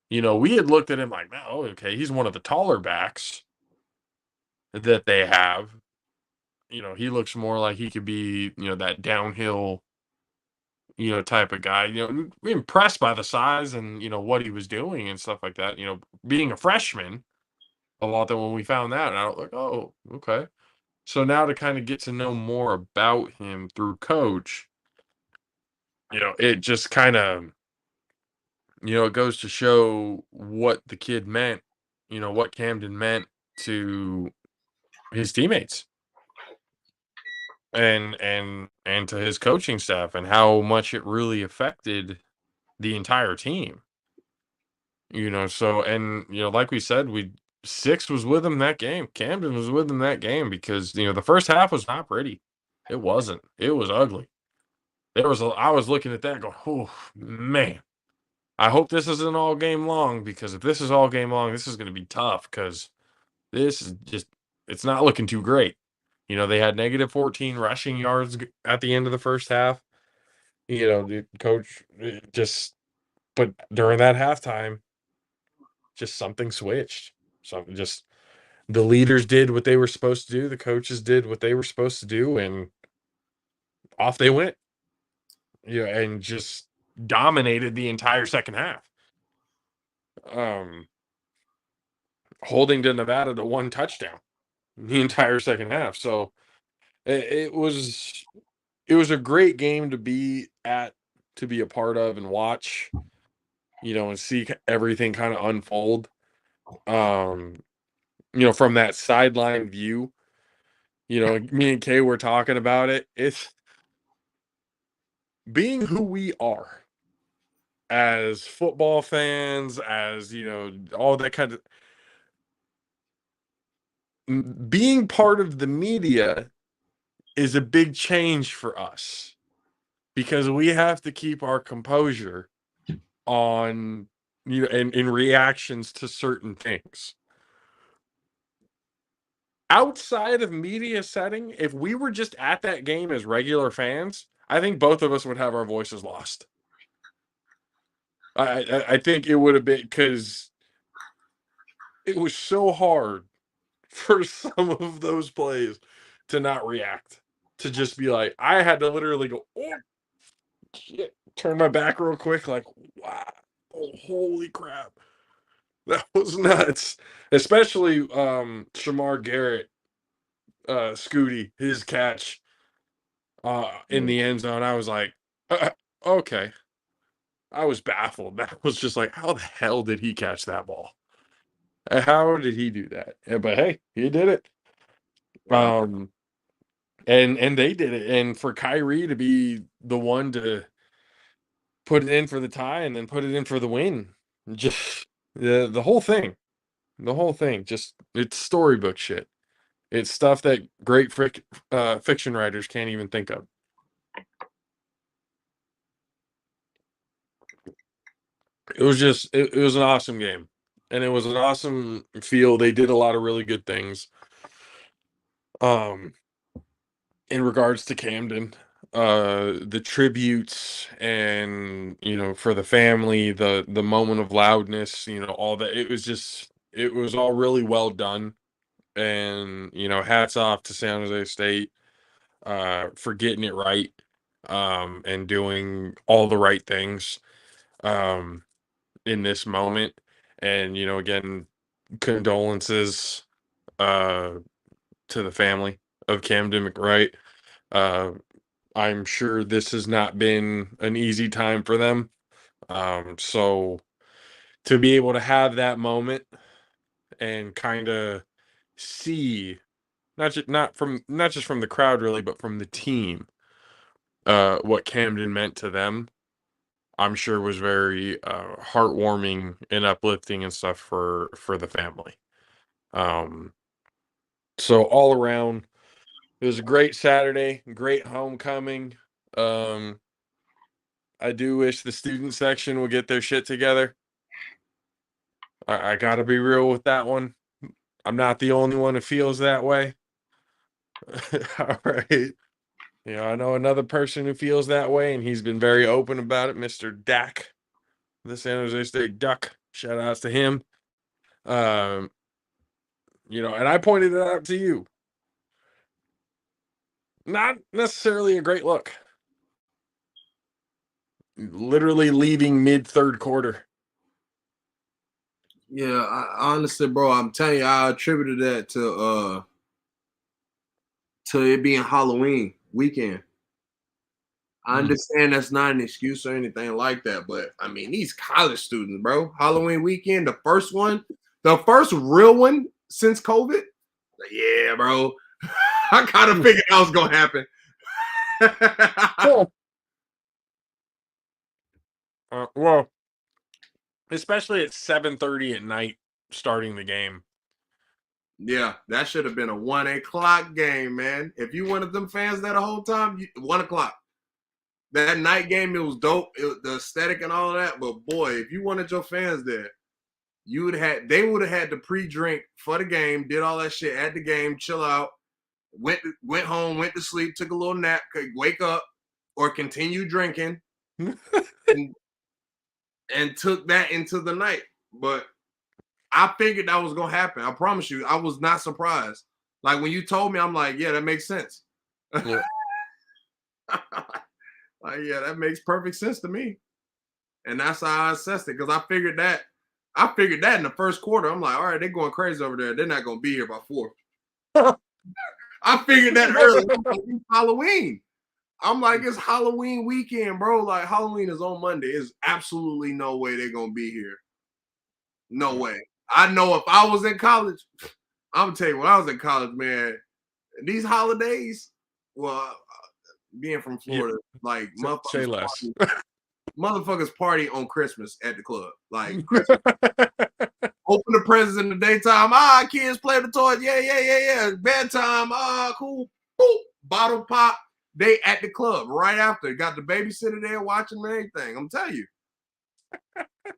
we had looked at him like, oh, okay, he's one of the taller backs that they have. He looks more like he could be, that downhill, type of guy. Impressed by the size and what he was doing and stuff like that. Being a freshman, a lot that when we found that, and I was like, oh, okay. So now to kind of get to know more about him through Coach, it just kind of, it goes to show what the kid meant, what Camden meant to his teammates and to his coaching staff and how much it really affected the entire team. So, and, like we said, Six was with him that game. Camden was with him that game because, the first half was not pretty. It wasn't. It was ugly. I was looking at that and going, oh, man. I hope this isn't all game long because if this is all game long, this is going to be tough because this is just, it's not looking too great. They had negative 14 rushing yards at the end of the first half. The coach but during that halftime, just something switched. Something just, the leaders did what they were supposed to do. The coaches did what they were supposed to do, and off they went. And just dominated the entire second half. Holding to Nevada to one touchdown the entire second half. So it was a great game to be at, to be a part of and watch, and see everything kind of unfold. From that sideline view, me and Kay were talking about it. It's being who we are as football fans, as, all that kind of, being part of the media is a big change for us because we have to keep our composure on, in reactions to certain things. Outside of media setting, if we were just at that game as regular fans, I think both of us would have our voices lost. I think it would have been because it was so hard for some of those plays to not react, to just be like, I had to literally go, oh, shit, turn my back real quick, like, wow, oh, holy crap. That was nuts. Especially Shamar Garrett, Scooty, his catch in the end zone. I was like, okay. I was baffled. That was just like, how the hell did he catch that ball? How did he do that? But hey, he did it. Yeah. And they did it. And for Kyrie to be the one to put it in for the tie and then put it in for the win, just the whole thing. The whole thing, just it's storybook shit. It's stuff that great fiction writers can't even think of. It was just, it was an awesome game, and it was an awesome feel. They did a lot of really good things. In regards to Camden, the tributes and for the family, the moment of loudness, all that. It was all really well done, and hats off to San Jose State for getting it right, and doing all the right things in this moment. And again, condolences to the family of Camden McWright. uh I'm sure this has not been an easy time for them, so to be able to have that moment and kind of see, not just from the crowd really, but from the team, what Camden meant to them, I'm sure was very heartwarming and uplifting and stuff for the family. Um, so all around, it was a great Saturday, great homecoming. Um, I do wish the student section would get their shit together. I gotta be real with that one. I'm not the only one who feels that way. All right. I know another person who feels that way, and he's been very open about it, Mr. Dak, the San Jose State Duck. Shout outs to him. Um, and I pointed it out to you. Not necessarily a great look. Literally leaving mid third quarter. Yeah, honestly, bro, I'm telling you, I attributed that to it being Halloween weekend. I understand that's not an excuse or anything like that, but I mean, these college students, bro, Halloween weekend, the first real one since COVID. Yeah, bro. I kind of figured that was gonna happen. Well, especially at 7:30 at night, starting the game. Yeah, that should have been a 1 o'clock game, man. If you one of them fans that the whole time, 1 o'clock. That night game, it was dope. The aesthetic and all of that. But boy, if you wanted your fans there, they would have had to pre-drink for the game, did all that shit at the game, chill out, went home, went to sleep, took a little nap, could wake up, or continue drinking, and took that into the night. But I figured that was gonna happen. I promise you, I was not surprised. Like when you told me, I'm like, yeah, that makes sense. Yeah. Like, yeah, that makes perfect sense to me. And that's how I assessed it, because I figured that in the first quarter. I'm like, all right, they're going crazy over there. They're not gonna be here by 4. I figured that early. It's Halloween. I'm like, it's Halloween weekend, bro. Like Halloween is on Monday. There's absolutely no way they're gonna be here. No way. I know if I was in college, I'm gonna tell you, when I was in college, man, these holidays, well, being from Florida, like Say less. Motherfuckers party on Christmas at the club. Like open the presents in the daytime. Kids play with the toys. Yeah. Bedtime. Cool. Boop. Bottle pop. They at the club right after. Got the babysitter there watching everything. I'm telling you.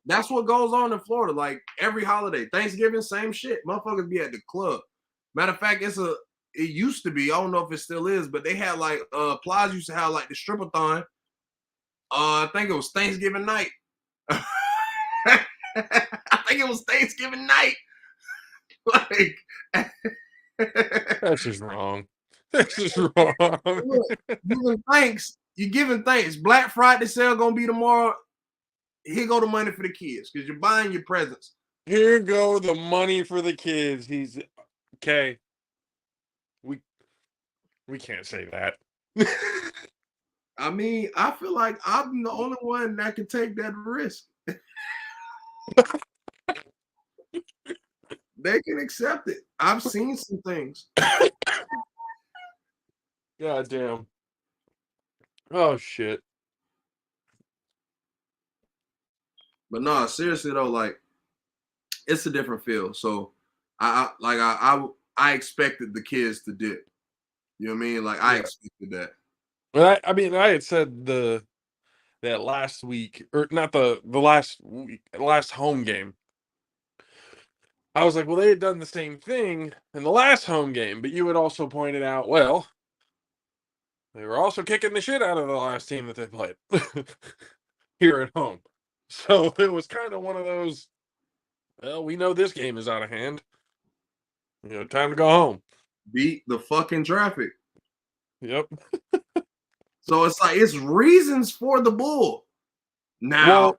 That's what goes on in Florida. Like every holiday. Thanksgiving, same shit. Motherfuckers be at the club. Matter of fact, it used to be, I don't know if it still is, but they had like Plaza used to have like the strip-a-thon. I think it was Thanksgiving night. I think it was Thanksgiving night. Like That's just wrong. That's just wrong. Look, you're giving thanks. Black Friday sale gonna be tomorrow. Here go the money for the kids, because you're buying your presents Here go the money for the kids. He's okay. We can't say that. I mean, I feel like I'm the only one that can take that risk. They can accept it. I've seen some things. God damn. Oh shit. But no, seriously though, like it's a different feel. So I expected the kids to dip. You know what I mean? Like I Yeah. expected that. Well, I mean, I had said that last week, or not the last week, last home game. I was like, well, they had done the same thing in the last home game, but you had also pointed out, well, they were also kicking the shit out of the last team that they played here at home. So it was kind of one of those, well, we know this game is out of hand. Time to go home. Beat the fucking traffic. Yep. So it's like it's reasons for the bull. Now, Well,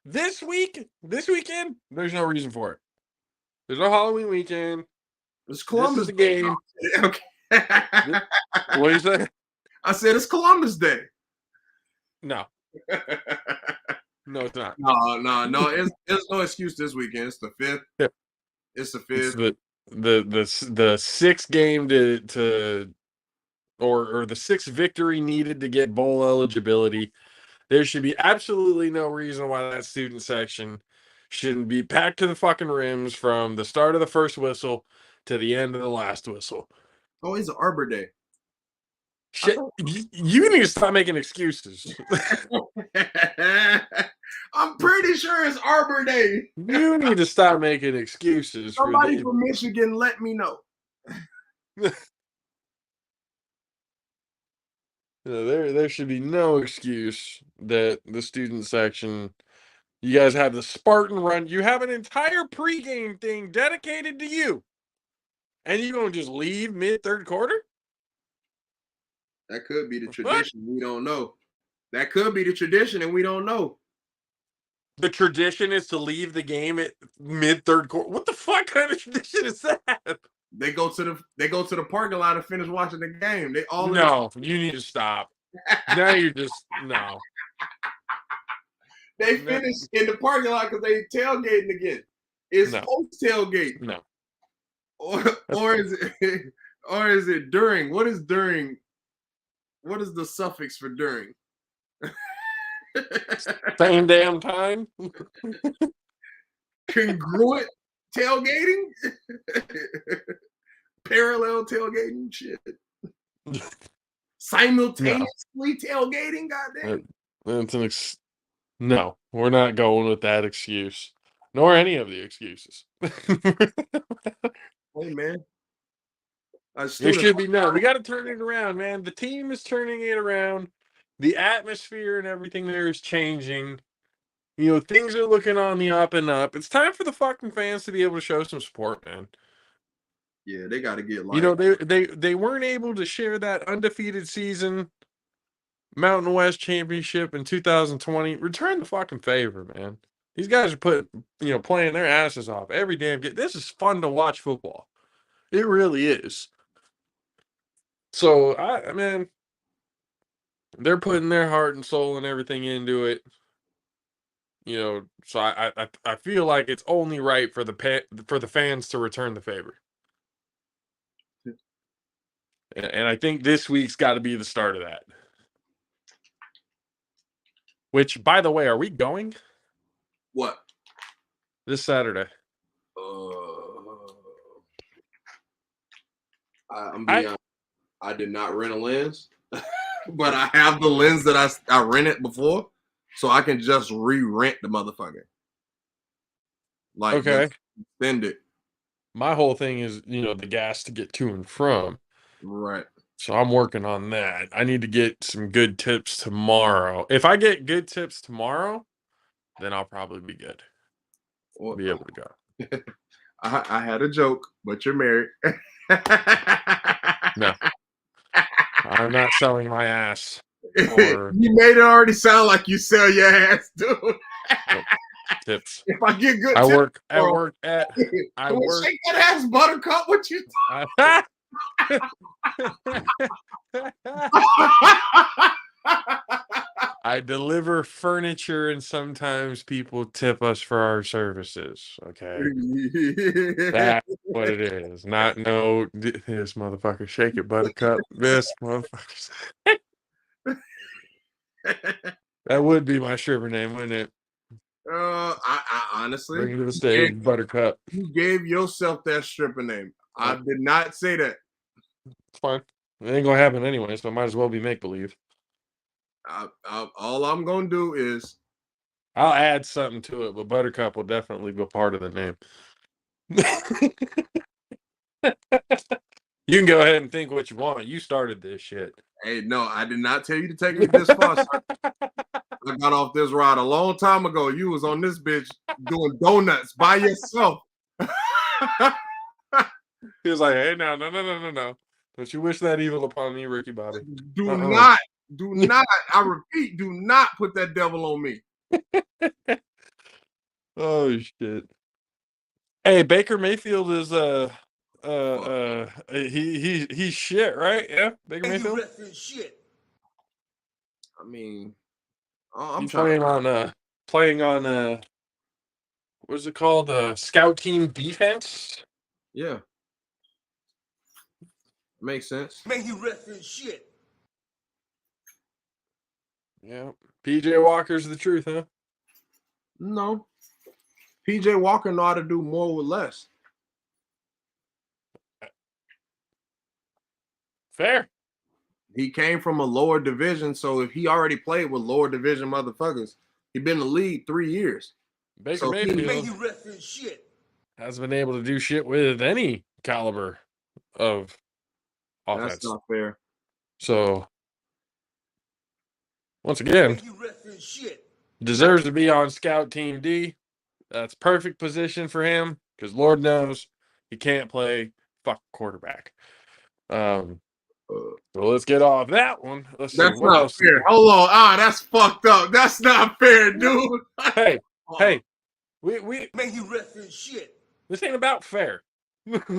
this weekend, there's no reason for it. There's no Halloween weekend. it's Columbus This is the game. Okay. What do you say? I said it's Columbus Day. No. No, it's not. No. It's no excuse this weekend. It's the 5th. Yeah. It's the 5th. It's the sixth game or the sixth victory needed to get bowl eligibility. There should be absolutely no reason why that student section shouldn't be packed to the fucking rims from the start of the first whistle to the end of the last whistle. Oh, it's Arbor Day. Shit, you need to stop making excuses. I'm pretty sure it's Arbor Day. You need to stop making excuses. Somebody from Michigan, let me know. There should be no excuse that the student section, you guys have the Spartan run. You have an entire pregame thing dedicated to you. And you're going to just leave mid-third quarter? That could be the tradition. We don't know. That could be the tradition, and we don't know. The tradition is to leave the game at mid-third quarter. What the fuck kind of tradition is that? They go to the parking lot and finish watching the game. They all No, you need to stop. Now you're just no. They finish in the parking lot because they tailgating again. It's post tailgate. No. Or is it during? What is during? What is the suffix for during? Same damn time. Congruent tailgating? Parallel tailgating? Shit. Simultaneously tailgating? Goddamn. That's no, we're not going with that excuse. Nor any of the excuses. Hey, man. There should be no. We got to turn it around, man. The team is turning it around. The atmosphere and everything there is changing. Things are looking on the up and up. It's time for the fucking fans to be able to show some support, man. Yeah, they got to get like they weren't able to share that undefeated season Mountain West Championship in 2020. Return the fucking favor, man. These guys are playing their asses off every damn game. This is fun to watch football. It really is. So man, they're putting their heart and soul and everything into it. So I feel like it's only right for the fans to return the favor. And I think this week's got to be the start of that. Which, by the way, are we going? What? This Saturday. I'm being honest, I did not rent a lens, but I have the lens that I rented before, so I can just re-rent the motherfucker. Like, okay, extend it. My whole thing is, the gas to get to and from. Right. So I'm working on that. I need to get some good tips tomorrow. If I get good tips tomorrow, then I'll probably be good. We'll be able to go. I had a joke, but you're married. No. I'm not selling my ass. You made it already sound like you sell your ass, dude. Tips. If I get good I tips, work bro, at I come on, work shake that ass, Buttercup. What you? I deliver furniture and sometimes people tip us for our services. Okay. That's what it is. Not no this motherfucker shake it, Buttercup. This motherfucker. That would be my stripper name, wouldn't it? I honestly, Bring it to the stage, Buttercup. you gave yourself that stripper name. I did not say that. It's fine. It ain't gonna happen anyway, so it might as well be make believe. All I'm gonna do is I'll add something to it, but Buttercup will definitely be part of the name. You can go ahead and think what you want. You started this shit. hey, no, I did not tell you to take me this far, sir. I got off this ride a long time ago. You was on this bitch doing donuts by yourself. He was like, hey, no. Don't you wish that evil upon me, Ricky Bobby. Do not, I repeat, do not put that devil on me. Oh, shit. Hey, Baker Mayfield is, he's shit, right? Yeah, Baker Mayfield? Shit. I mean, I'm He's trying playing on what's it called? Scout team defense. Yeah, makes sense. Man, you rest in shit. Yeah, PJ Walker's the truth, huh? No, PJ Walker know how to do more with less. Fair. He came from a lower division, so if he already played with lower division motherfuckers, he been in the league 3 years. Baker Mayfield Man, you rest in shit. has been able to do shit with any caliber of offense. That's not fair. So once again, Man, you rest in shit. deserves to be on Scout Team D. That's perfect position for him because Lord knows he can't play fuck quarterback. So let's get off that one. Let's see That's what not else. fair. Hold on. That's fucked up. That's not fair, dude. Hey, we Man, you rest in shit. this ain't about fair. That's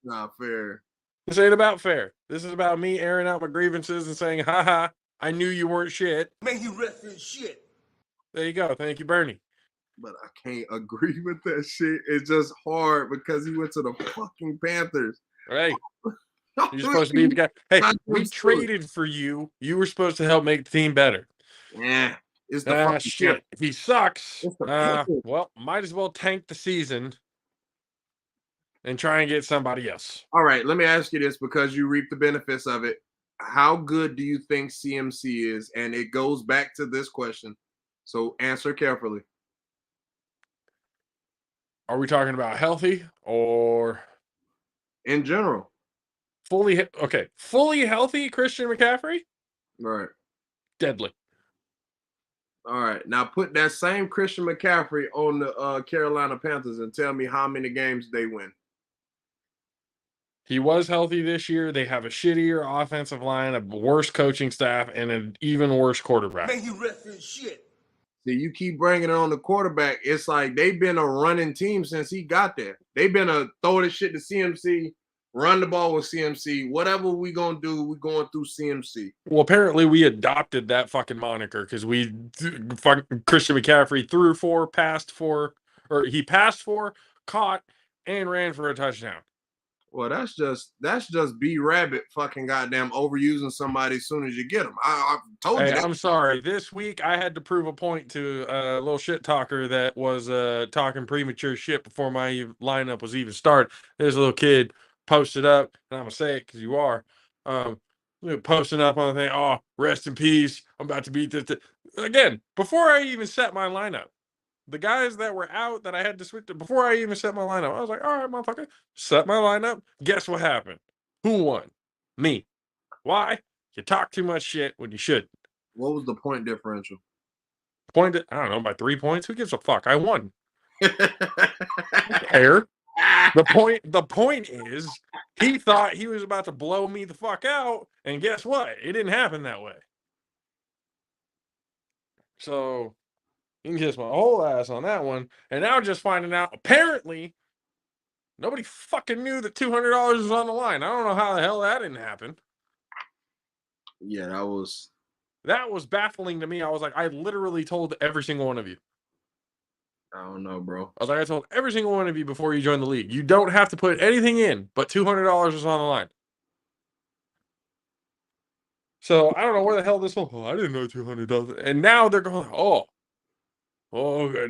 not fair. This ain't about fair. This is about me airing out my grievances and saying, haha, I knew you weren't shit. Man, you rest in shit. There you go. Thank you, Bernie. But I can't agree with that shit. It's just hard because he went to the fucking Panthers. Hey, you're supposed to be the guy. Hey, we traded for you. You were supposed to help make the team better. Yeah. It's the fucking shit. Panthers. If he sucks, It's the Panthers. well, might as well tank the season and try and get somebody else. All right, let me ask you this because you reap the benefits of it. How good do you think CMC is? And it goes back to this question. So answer carefully. Are we talking about healthy or In general. fully healthy Christian McCaffrey? Right. Deadly. All right. Now put that same Christian McCaffrey on the Carolina Panthers and tell me how many games they win. He was healthy this year. They have a shittier offensive line, a worse coaching staff, and an even worse quarterback. Man, you rest in shit. See, you keep bringing it on the quarterback. It's like they've been a running team since he got there. They've been a throw the shit to CMC, run the ball with CMC. Whatever we gonna do, we going through CMC. Well, apparently we adopted that fucking moniker because Christian McCaffrey threw 4, passed 4, or he passed 4, caught, and ran for a touchdown. Well, that's just B Rabbit fucking goddamn overusing somebody as soon as you get them. I told you. I'm sorry. This week I had to prove a point to a little shit talker that was talking premature shit before my lineup was even started. There's a little kid posted up, and I'm gonna say it because you are posting up on the thing. Oh, rest in peace. I'm about to beat this. Again, before I even set my lineup. The guys that were out that I had to switch to before I even set my lineup, I was like, all right, motherfucker, set my lineup. Guess what happened? Who won? Me. Why? You talk too much shit when you shouldn't. What was the point differential? I don't know, by 3 points. Who gives a fuck? I won. Care. The point is, he thought he was about to blow me the fuck out, and guess what? It didn't happen that way. So, You can kiss my whole ass on that one. And now just finding out, apparently, nobody fucking knew that $200 was on the line. I don't know how the hell that didn't happen. Yeah, That was baffling to me. I was like, I literally told every single one of you. I don't know, bro. I was like, I told every single one of you before you joined the league. You don't have to put anything in, but $200 is on the line. So I don't know where the hell this whole, I didn't know $200. And now they're going,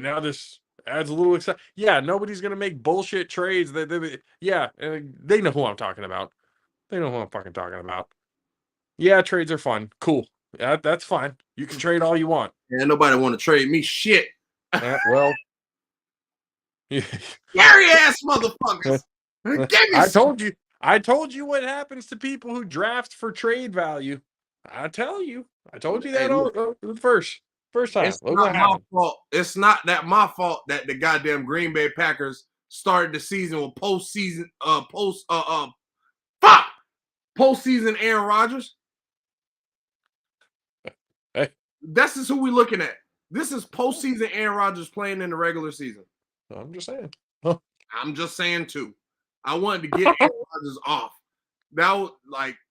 now this adds a little excitement. Yeah, nobody's going to make bullshit trades. They know who I'm talking about. They know who I'm fucking talking about. Yeah, trades are fun. Cool. Yeah, that's fine. You can trade all you want. Yeah, nobody want to trade me shit. Well, Scary ass motherfuckers. Give me I told you what happens to people who draft for trade value. I told you that first time. It's Look not what my happened. fault. It's not my fault that the goddamn Green Bay Packers started the season with postseason Aaron Rodgers. Hey. This is who we looking at. This is postseason Aaron Rodgers playing in the regular season. I'm just saying. I'm just saying too. I wanted to get Aaron Rodgers off. That was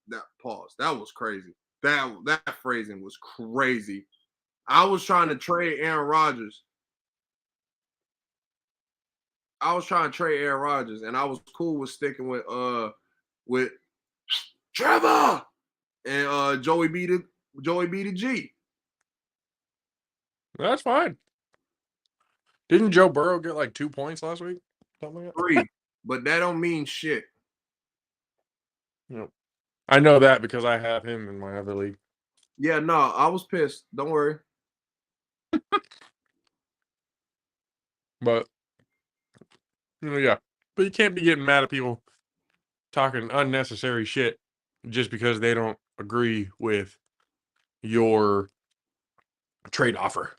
that pause. That was crazy. That phrasing was crazy. I was trying to trade Aaron Rodgers. And I was cool with sticking with Trevor and Joey B to G. That's fine. Didn't Joe Burrow get like 2 points last week? Something like that? 3, but that don't mean shit. Yep. I know that because I have him in my other league. Yeah, no, I was pissed. Don't worry. But yeah. But you can't be getting mad at people talking unnecessary shit just because they don't agree with your trade offer.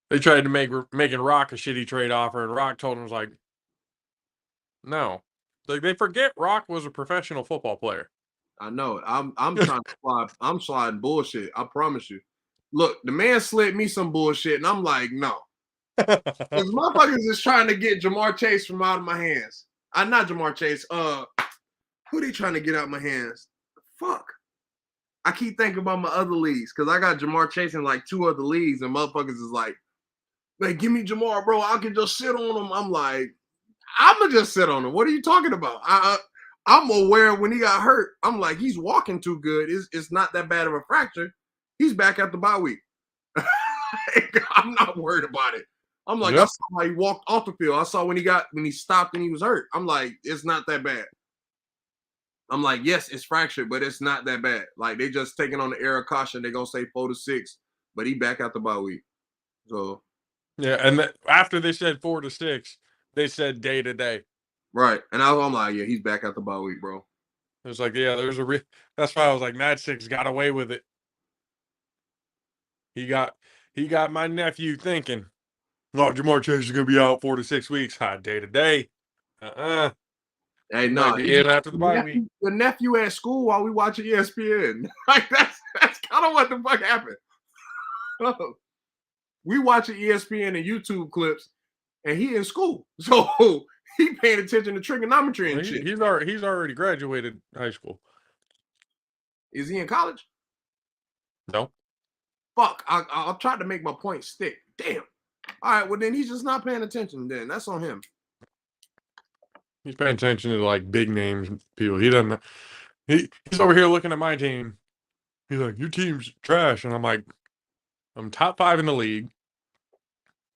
They tried to making Rock a shitty trade offer, and Rock told him, was like, no. Like, they forget Rock was a professional football player. I know. I'm trying to slide. I'm sliding bullshit. I promise you. Look, the man slid me some bullshit, and I'm like, no. Because motherfuckers is trying to get Jamar Chase from out of my hands. Not Jamar Chase. Who they trying to get out of my hands? Fuck. I keep thinking about my other leagues because I got Jamar Chase in like 2 other leagues, and motherfuckers is like, give me Jamar, bro. I can just sit on him. I'm like, I'ma just sit on him. What are you talking about? I'm aware when he got hurt. I'm like, he's walking too good. It's not that bad of a fracture. He's back at the bye week. I'm not worried about it. I'm like, Yep. I saw how he walked off the field. I saw when he stopped and he was hurt. I'm like, it's not that bad. I'm like, yes, it's fractured, but it's not that bad. Like, they just taking on the air of caution. They're gonna say 4 to 6, but he back at the bye week. So yeah, and after they said 4 to 6, they said day to day. right, and I'm like, yeah, he's back at the bye week, bro. It was like, yeah, there's that's why I was like, Mad Six got away with it. He got my nephew thinking, oh, Jamar Chase is gonna be out 4 to 6 weeks. Day to day. Hey, no, no, in after the bye week. The nephew at school while we watching ESPN. Like that's kind of what the fuck happened. We watching ESPN and YouTube clips, and he in school, so he paying attention to trigonometry and shit. He's already graduated high school. Is he in college? No. Fuck, I'll try to make my point stick. Damn. All right, well then he's just not paying attention. Then that's on him. He's paying attention to like big names people. He doesn't. He's over here looking at my team. He's like, your team's trash, and I'm like, I'm top 5 in the league.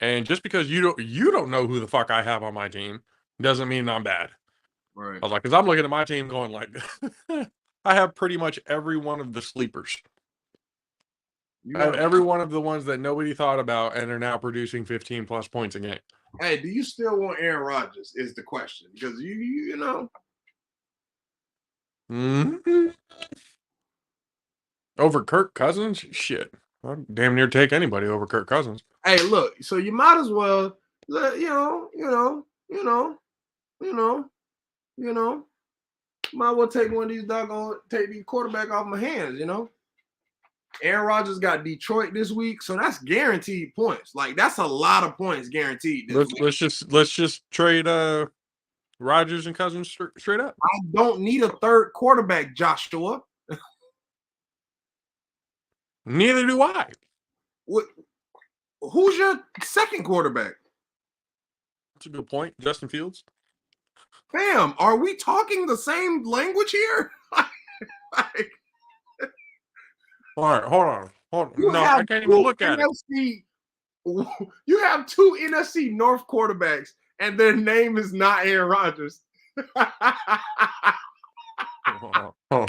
And just because you don't know who the fuck I have on my team doesn't mean I'm bad. Right. I was like, because I'm looking at my team going like, I have pretty much every one of the sleepers. I have every one of the ones that nobody thought about and are now producing 15 plus points a game. Hey, do you still want Aaron Rodgers? Is the question, because you know. Mm-hmm. Over Kirk Cousins? Shit. I'd damn near take anybody over Kirk Cousins. Hey, look, so you might as well, might as well take one of these take these quarterback off my hands, Aaron Rodgers got Detroit this week, so that's guaranteed points. Like that's a lot of points guaranteed this week. Let's just trade Rodgers and Cousins straight up. I don't need a third quarterback, Joshua. Neither do I. What? Who's your second quarterback? That's a good point. Justin Fields. Fam, are we talking the same language here? Like, All right, hold on. you No, have I can't even two look at it. You have two NFC North quarterbacks, and their name is not Aaron Rodgers. Oh.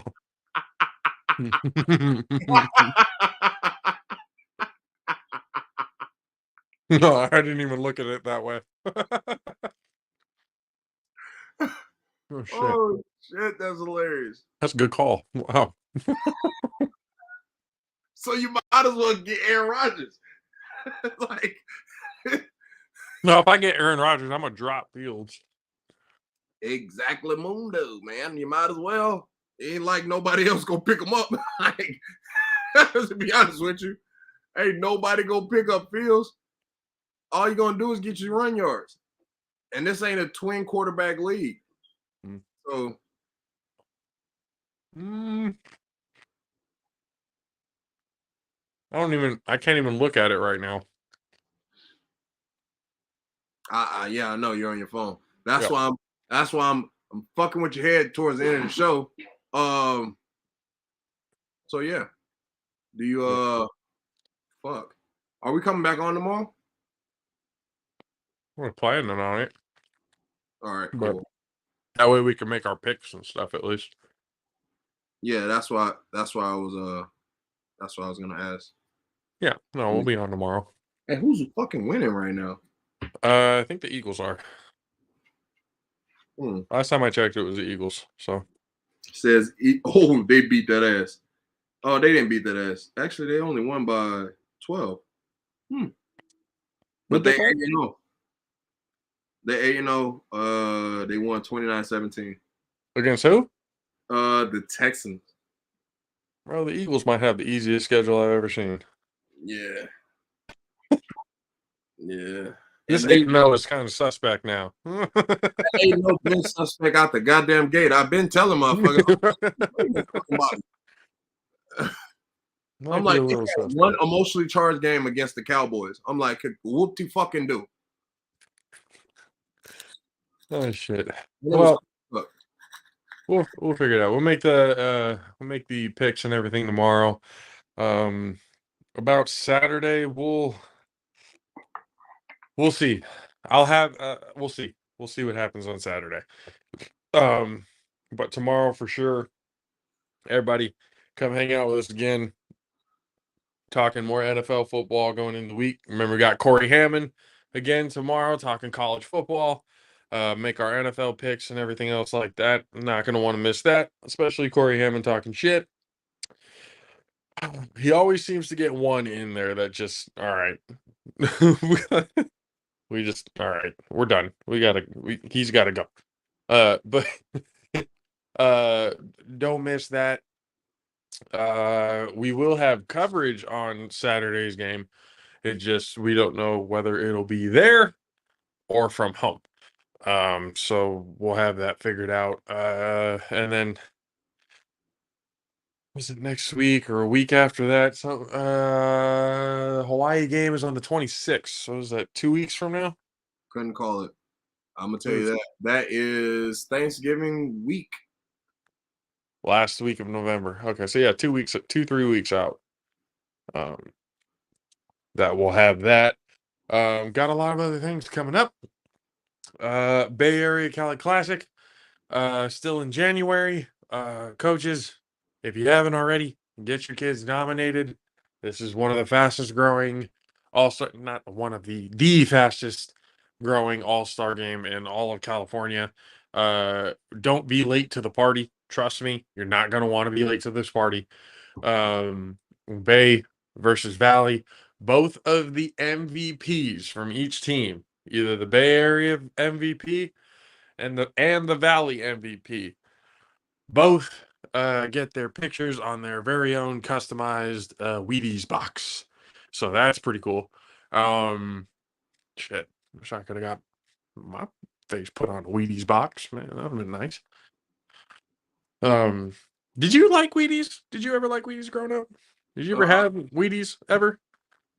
No, I didn't even look at it that way. Oh shit. Oh shit, that's hilarious. That's a good call. Wow. So you might as well get Aaron Rodgers. Like, No, if I get Aaron Rodgers, I'm gonna drop Fields. exactly mundo, man. You might as well. It ain't like nobody else gonna pick him up. Like, to be honest with you, ain't nobody gonna pick up Fields. All you're gonna do is get your run yards. And this ain't a twin quarterback league. So I can't even look at it right now. yeah, I know you're on your phone. That's Yeah. why I'm fucking with your head towards the end of the show. So yeah. Do you fuck? Are we coming back on tomorrow? We're planning on it. All right, But cool. that way we can make our picks and stuff at least. Yeah, that's why I was gonna ask. Yeah, no, we'll be on tomorrow. Hey, who's fucking winning right now? I think the Eagles are. Hmm. Last time I checked, it was the Eagles. So Says, oh, they beat that ass. Oh, they didn't beat that ass. Actually, they only won by 12. But they 8-0. They 8-0. They won 29-17. against who? The Texans. Well, the Eagles might have the easiest schedule I've ever seen. Yeah. Yeah. This 8-0 is kind of suspect now. Ain't no been suspect out the goddamn gate. I've been telling motherfuckers. I'm like, one emotionally charged game against the Cowboys. I'm like, whoop de fucking do. Oh shit. Well, we'll figure it out. We'll make the picks and everything tomorrow. About Saturday, we'll see. I'll have we'll see. We'll see what happens on Saturday. But tomorrow for sure, everybody come hang out with us again. Talking more NFL football going into the week. Remember, we got Corey Hammond again tomorrow talking college football. Make our NFL picks and everything else like that. I'm not going to want to miss that, especially Corey Hammond talking shit. He always seems to get one in there that just, all right. We just, all right, we're done. He's got to go. But don't miss that. We will have coverage on Saturday's game. We don't know whether it'll be there or from home. So we'll have that figured out. And then was it next week or a week after that? So Hawaii game is on the 26th. So is that 2 weeks from now? Couldn't call it. I'm gonna tell you that. That is Thanksgiving week. Last week of November. Okay, so yeah, 3 weeks out. That we'll have that. Got a lot of other things coming up. Bay Area Cali Classic, still in January. Coaches, if you haven't already, get your kids nominated. This is one of the fastest growing not one of the fastest growing all-star game in all of California. Don't be late to the party. Trust me, you're not going to want to be late to this party. Bay versus Valley, both of the MVPs from each team, either the Bay Area MVP and the Valley MVP, both get their pictures on their very own customized Wheaties box. So that's pretty cool. Shit, wish I could have got my face put on a Wheaties box, man. That would have been nice. Did you like Wheaties? Did you ever like Wheaties growing up? Did you ever have Wheaties ever?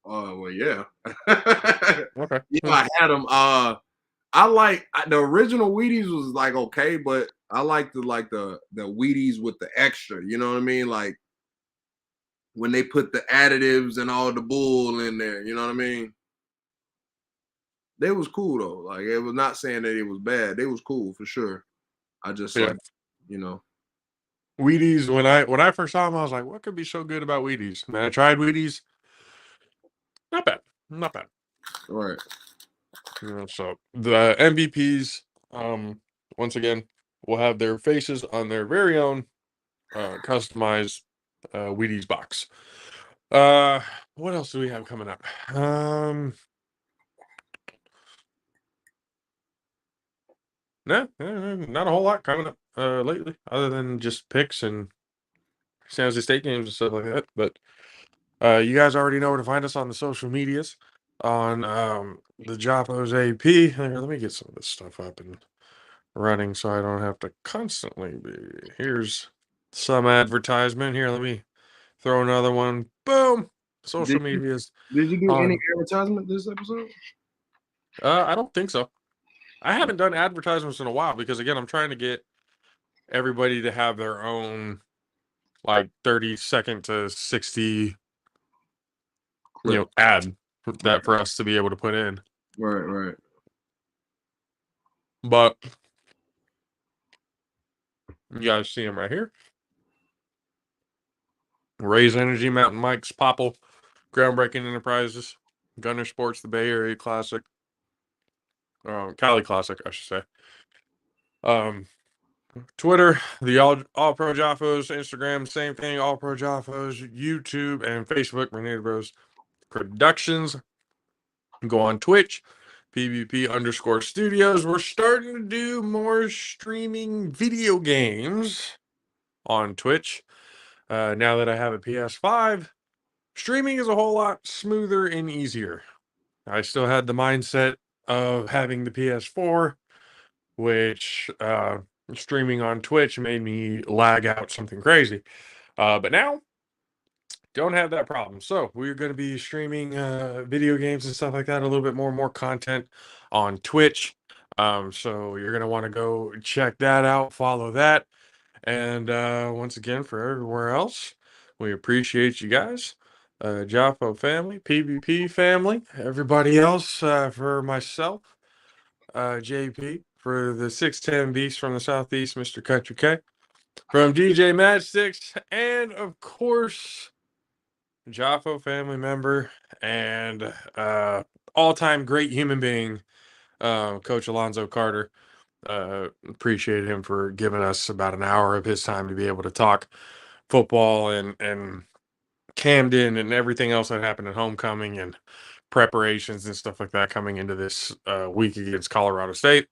Well, yeah. Okay. Yeah, I had them. The original Wheaties was like okay, but I like the Wheaties with the extra. You know what I mean? Like when they put the additives and all the bull in there. You know what I mean? They was cool though. Like it was not saying that it was bad. They was cool for sure. I just Yeah. like, you know. Wheaties, when I first saw them, I was like, what could be so good about Wheaties? And I tried Wheaties. Not bad. Not bad. All right. So the MVPs, once again, will have their faces on their very own customized Wheaties box. What else do we have coming up? Not a whole lot coming up lately, other than just picks and San Jose State games and stuff like that. But you guys already know where to find us on the social medias, on the JAFFOs AP. Here, let me get some of this stuff up and running so I don't have to constantly be. Here's some advertisement. Here, let me throw another one. Boom. Social medias. Did you do any on. advertisement this episode? I don't think so. I haven't done advertisements in a while because again, I'm trying to get everybody to have their own like 30-second to 60 Clip. ad that for us to be able to put in. Right. But you guys see them right here. Raise Energy, Mountain Mike's, Popple, Groundbreaking Enterprises, Gunner Sports, the Bay Area Classic, Cali Classic, I should say. Twitter, the All Pro Jaffos, Instagram, same thing, All Pro Jaffos, YouTube and Facebook, Renee Bros Productions. Go on Twitch, PvP_studios. We're starting to do more streaming video games on Twitch. Now that I have a PS5, streaming is a whole lot smoother and easier. I still had the mindset of having the PS4, which streaming on Twitch made me lag out something crazy. But now, don't have that problem. So we're going to be streaming video games and stuff like that, a little bit more content on Twitch. So you're going to want to go check that out, follow that. And once again, for everywhere else, we appreciate you guys. Jaffo family, PvP family, everybody else, for myself, JP, for the 610 Beast from the Southeast, Mr. Country K, from DJ Matchsticks, and of course, Jaffo family member and all-time great human being, Coach Alonzo Carter. Appreciate him for giving us about an hour of his time to be able to talk football and Camden and everything else that happened at homecoming and preparations and stuff like that coming into this week against Colorado State.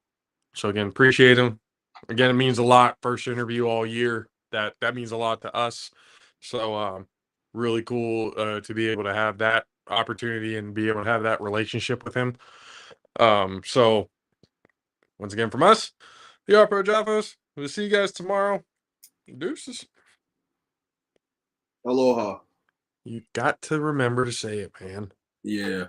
So again, appreciate him. Again, it means a lot. First interview all year. That means a lot to us. So really cool to be able to have that opportunity and be able to have that relationship with him. So once again from us, the All-Pro Jaffos. We'll see you guys tomorrow. Deuces. Aloha. You got to remember to say it, man. Yeah.